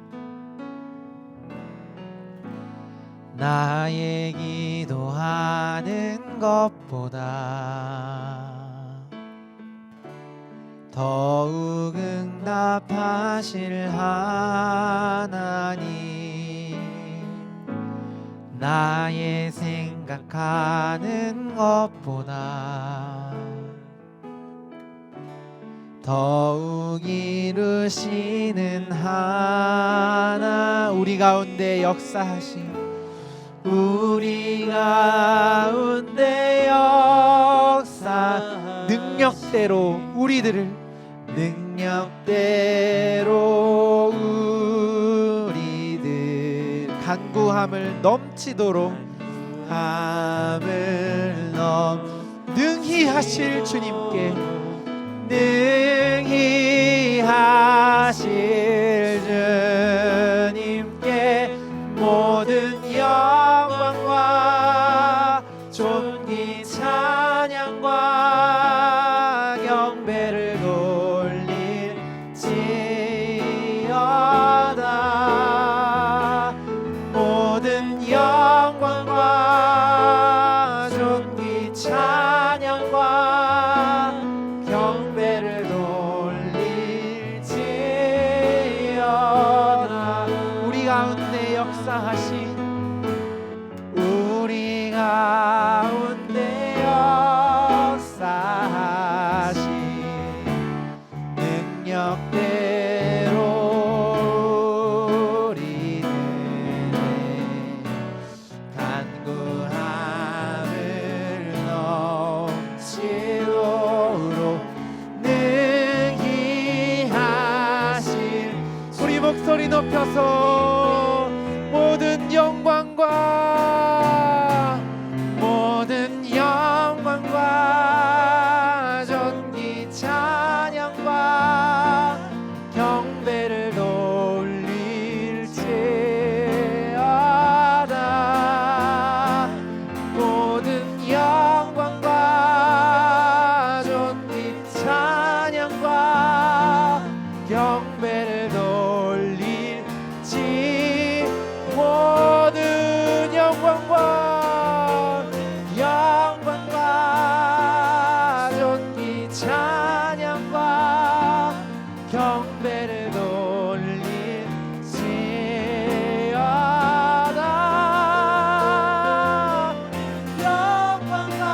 나의 기도하는 것보다 더욱 응답하실 하나님, 나의 생각하는 것보다 더욱 이루시는 하나, 우리 가운데 역사하신, 우리 가운데 역사, 능력대로 우리들을, 능력대로 우리들 간구함을 넘치도록 함을 능히 하실 주님께, 능히 하실 주님께 모든 영광과 존귀 찬양과 경배를 돌릴지어다. 모든 영광과 존귀 찬양과 경배를 돌릴지어다. 우리 가운데 역사하신, 우리 가운데 역사하신 능력대로 우리는 간구함을 넘치도록 능히 하실, 우리 목소리 높여서 모든 영광과 모든 영광과 존귀 찬양과 경배를 돌릴지어다. 모든 영광과 존귀 찬양과 경배를 돌릴지, 모든 영광과 영광과 존귀 찬양과 경배를 돌릴지어다. 영광과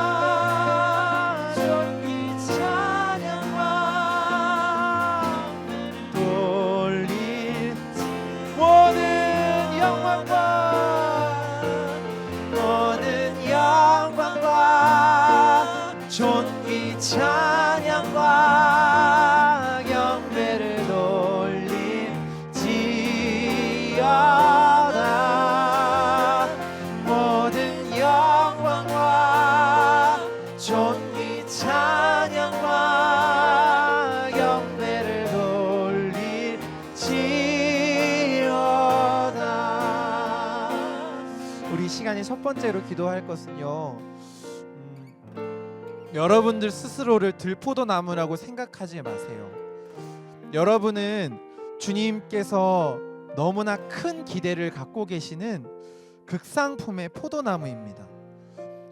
존귀 찬양과 돌릴지, 모든 영광과 모든 영광과 존귀 찬양과 경배를 돌릴지어다. 모든 영광과 존귀 찬양과 경배를 돌릴지어다. 우리 시간이 첫 번째로 기도할 것은요, 여러분들 스스로를 들포도나무라고 생각하지 마세요. 여러분은 주님께서 너무나 큰 기대를 갖고 계시는 극상품의 포도나무입니다.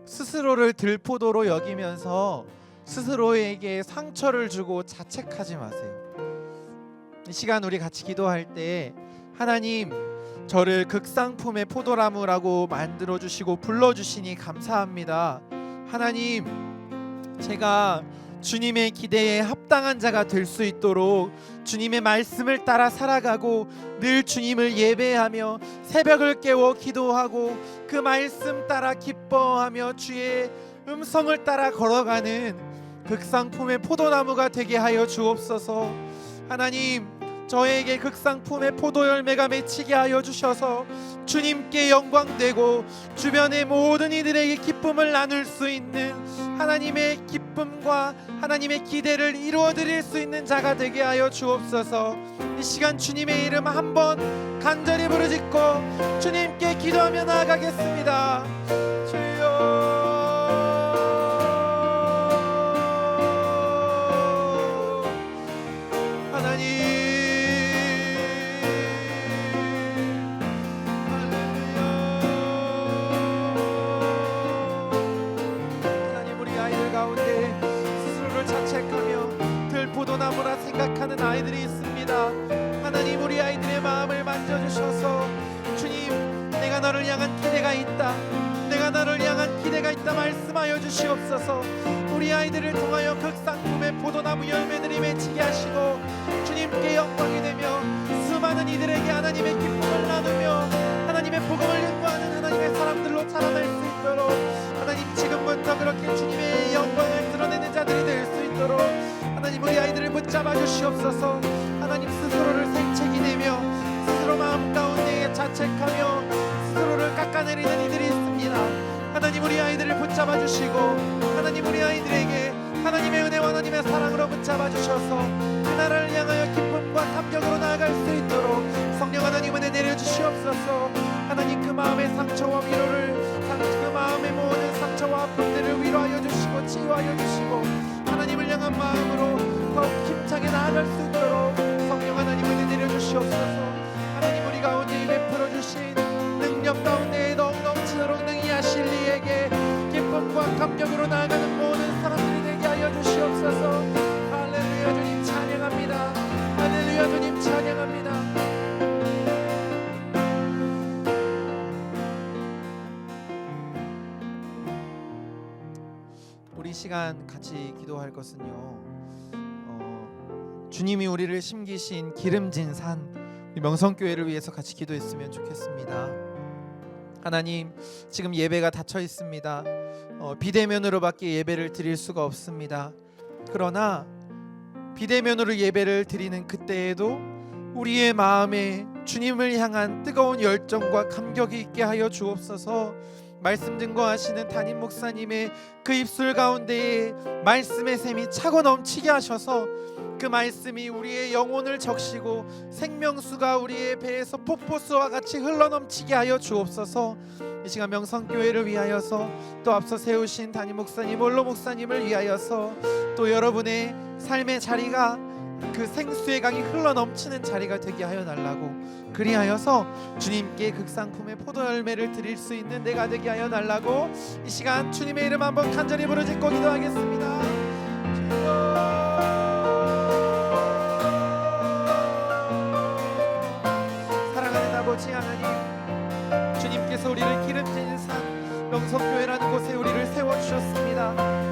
스스로를 들포도로 여기면서 스스로에게 상처를 주고 자책하지 마세요. 이 시간 우리 같이 기도할 때, 하나님, 저를 극상품의 포도나무라고 만들어주시고 불러주시니 감사합니다. 하나님, 제가 주님의 기대에 합당한 자가 될 수 있도록 주님의 말씀을 따라 살아가고 늘 주님을 예배하며 새벽을 깨워 기도하고 그 말씀 따라 기뻐하며 주의 음성을 따라 걸어가는 극상품의 포도나무가 되게 하여 주옵소서. 하나님, 저에게 극상품의 포도 열매가 맺히게 하여 주셔서 주님께 영광되고 주변의 모든 이들에게 기쁨을 나눌 수 있는 하나님의 기쁨과 하나님의 기대를 이루어 드릴 수 있는 자가 되게 하여 주옵소서. 이 시간 주님의 이름 한번 간절히 부르짖고 주님께 기도하며 나아가겠습니다. 주여, 포도나무라 생각하는 아이들이 있습니다. 하나님, 우리 아이들의 마음을 만져주셔서 주님, 내가 너를 향한 기대가 있다, 내가 너를 향한 기대가 있다 말씀하여 주시옵소서. 우리 아이들을 통하여 극상품의 포도나무 열매들이 맺히게 하시고 주님께 영광이 되며 수많은 이들에게 하나님의 기쁨을 나누며 하나님의 복음을 연구하는 하나님의 사람들로 자라날 수 있도록 하나님, 지금부터 그렇게 주님의 영광을 드러내는 자들이 될 수 있도록 하나님, 우리 아이들을 붙잡아 주시옵소서. 하나님, 스스로를 생채기 내며 스스로 마음 가운데에 자책하며 스스로를 깎아내리는 이들이 있습니다. 하나님, 우리 아이들을 붙잡아 주시고 하나님, 우리 아이들에게 하나님의 은혜와 하나님의 사랑으로 붙잡아 주셔서 그 나라를 향하여 기쁨과 감격으로 나아갈 수 있도록 성령 하나님 은혜 내려주시옵소서. 하나님, 그 마음의 상처와 위로를, 그 마음의 모든 상처와 아픔들을 위로하여 주시고 치유하여 주시고 하나님을 향한 마음으로 더욱 힘차게 나아갈 수 있도록 성령 하나님 은혜 내려주시옵소서. 하나님, 우리 가운데 베풀어 주신 능력 가운데 더욱 넘치도록 능히 하실 이에게 기쁨과 감격으로 나아가는 모든 사람들이 되게 하여 주시옵소서. 할렐루야, 주님 찬양합니다. 할렐루야, 주님 찬양합니다. 우리 시간 같이 기도할 것은요, 주님이 우리를 심기신 기름진 산 명성교회를 위해서 같이 기도했으면 좋겠습니다. 하나님, 지금 예배가 닫혀 있습니다. 비대면으로밖에 예배를 드릴 수가 없습니다. 그러나 비대면으로 예배를 드리는 그때에도 우리의 마음에 주님을 향한 뜨거운 열정과 감격이 있게 하여 주옵소서. 말씀 증거하시는 담임 목사님의 그 입술 가운데에 말씀의 샘이 차고 넘치게 하셔서 그 말씀이 우리의 영혼을 적시고 생명수가 우리의 배에서 폭포수와 같이 흘러넘치게 하여 주옵소서. 이 시간 명성교회를 위하여서 또 앞서 세우신 담임 목사님, 원로 목사님을 위하여서 또 여러분의 삶의 자리가 그 생수의 강이 흘러넘치는 자리가 되게 하여 달라고, 그리하여서 주님께 극상품의 포도 열매를 드릴 수 있는 내가 되게 하여 달라고 이 시간 주님의 이름 한번 간절히 부르짖고 기도하겠습니다. 사랑하는 아버지 하나님, 주님께서 우리를 기름진 산 명성교회라는 곳에 우리를 세워주셨습니다.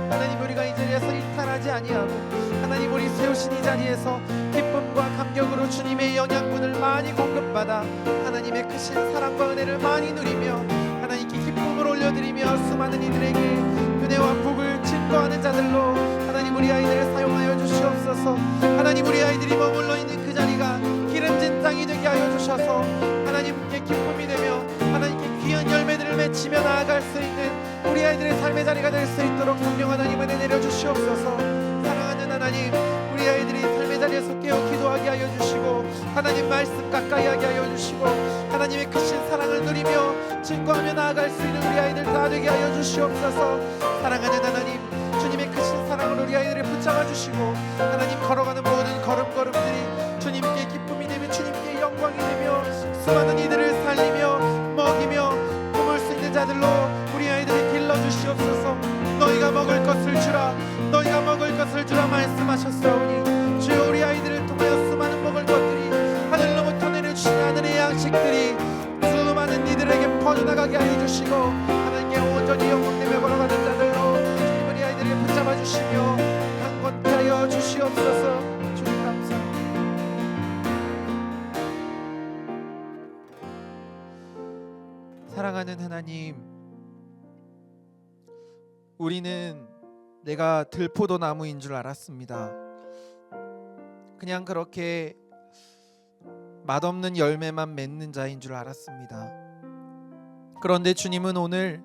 하나님, 우리가 이 자리에서 일탈하지 아니하고 하나님, 우리 세우신 이 자리에서 기쁨과 감격으로 주님의 영양분을 많이 공급받아 하나님의 크신 사랑과 은혜를 많이 누리며 하나님께 기쁨을 올려드리며 수많은 이들에게 은혜와 복을 증거하는 자들로 하나님, 우리 아이들을 사용하여 주시옵소서. 하나님, 우리 아이들이 머물러 있는 그 자리가 기름진 땅이 되게 하여 주셔서 하나님께 기쁨이 되며 하나님께 귀한 열매들을 맺히며 나아갈 수 있는 우리 아이들의 삶의 자리가 될 수 있도록 성령 하나님 은혜 내려주시옵소서. 사랑하는 하나님, 우리 아이들이 삶의 자리에서 깨어 기도하게 하여 주시고 하나님 말씀 가까이 하게 하여 주시고 하나님의 크신 사랑을 누리며 증거하며 나아갈 수 있는 우리 아이들 다 되게 하여 주시옵소서. 사랑하는 하나님, 주님의 크신 사랑으로 우리 아이들을 붙잡아 주시고 하나님, 걸어가는 모든 걸음걸음들이 주님께 기쁨이 되며 주님께 영광이 되며 수많은 이들을 살리며 먹이며 품을 수 있는 자들로 우리 아이들을 길러주시옵소서. 너희가 먹을 것을 주라, 너희가 먹을 것을 주라 말씀하셨사오니 주여, 우리 아이들을 통하여 수많은 먹을 것들이 하늘로부터 내려주신 하늘의 양식들이 수많은 이들에게 퍼져나가게 하여 주시고 하나님께 온전히 영광되며 걸어가는 자들로 주님, 우리 아이들을 붙잡아 주시며 강건케 하여 주시옵소서. 주님 감사합니다. 사랑하는 하나님, 우리는 내가 들포도 나무인 줄 알았습니다. 그냥 그렇게 맛없는 열매만 맺는 자인 줄 알았습니다. 그런데 주님은 오늘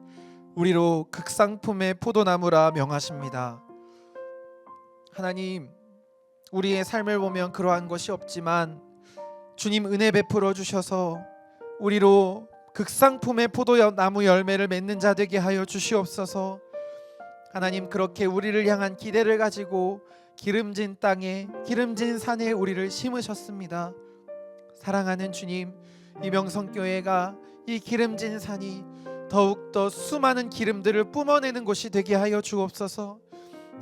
우리로 극상품의 포도나무라 명하십니다. 하나님, 우리의 삶을 보면 그러한 것이 없지만 주님 은혜 베풀어 주셔서 우리로 극상품의 포도나무 열매를 맺는 자 되게 하여 주시옵소서. 하나님, 그렇게 우리를 향한 기대를 가지고 기름진 땅에, 기름진 산에 우리를 심으셨습니다. 사랑하는 주님, 이 명성교회가 이 기름진 산이 더욱더 수많은 기름들을 뿜어내는 곳이 되게 하여 주옵소서.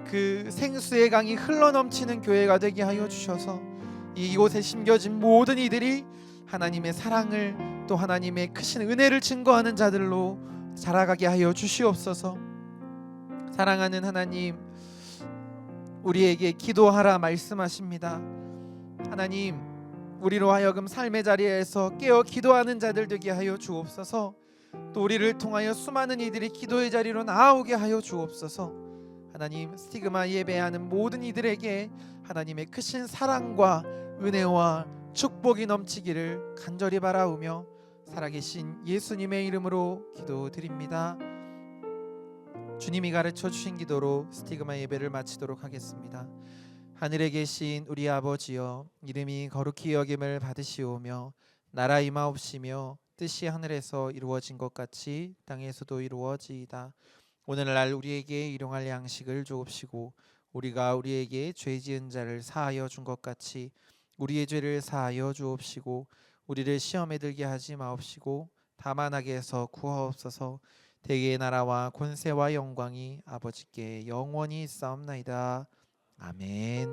그 생수의 강이 흘러넘치는 교회가 되게 하여 주셔서 이곳에 심겨진 모든 이들이 하나님의 사랑을, 또 하나님의 크신 은혜를 증거하는 자들로 자라가게 하여 주시옵소서. 사랑하는 하나님, 우리에게 기도하라 말씀하십니다. 하나님, 우리로 하여금 삶의 자리에서 깨어 기도하는 자들 되게 하여 주옵소서. 또 우리를 통하여 수많은 이들이 기도의 자리로 나아오게 하여 주옵소서. 하나님, 스티그마 예배하는 모든 이들에게 하나님의 크신 사랑과 은혜와 축복이 넘치기를 간절히 바라오며 살아계신 예수님의 이름으로 기도드립니다. 주님이 가르쳐 주신 기도로 스티그마 예배를 마치도록 하겠습니다. 하늘에 계신 우리 아버지여, 이름이 거룩히 여김을 받으시오며 나라 임하옵시며 뜻이 하늘에서 이루어진 것 같이 땅에서도 이루어지이다. 오늘날 우리에게 일용할 양식을 주옵시고 우리가 우리에게 죄 지은 자를 사하여 준 것 같이 우리의 죄를 사하여 주옵시고 우리를 시험에 들게 하지 마옵시고 다만 악에서 구하옵소서. 대개의 나라와 권세와 영광이 아버지께 영원히 있사옵나이다. 아멘.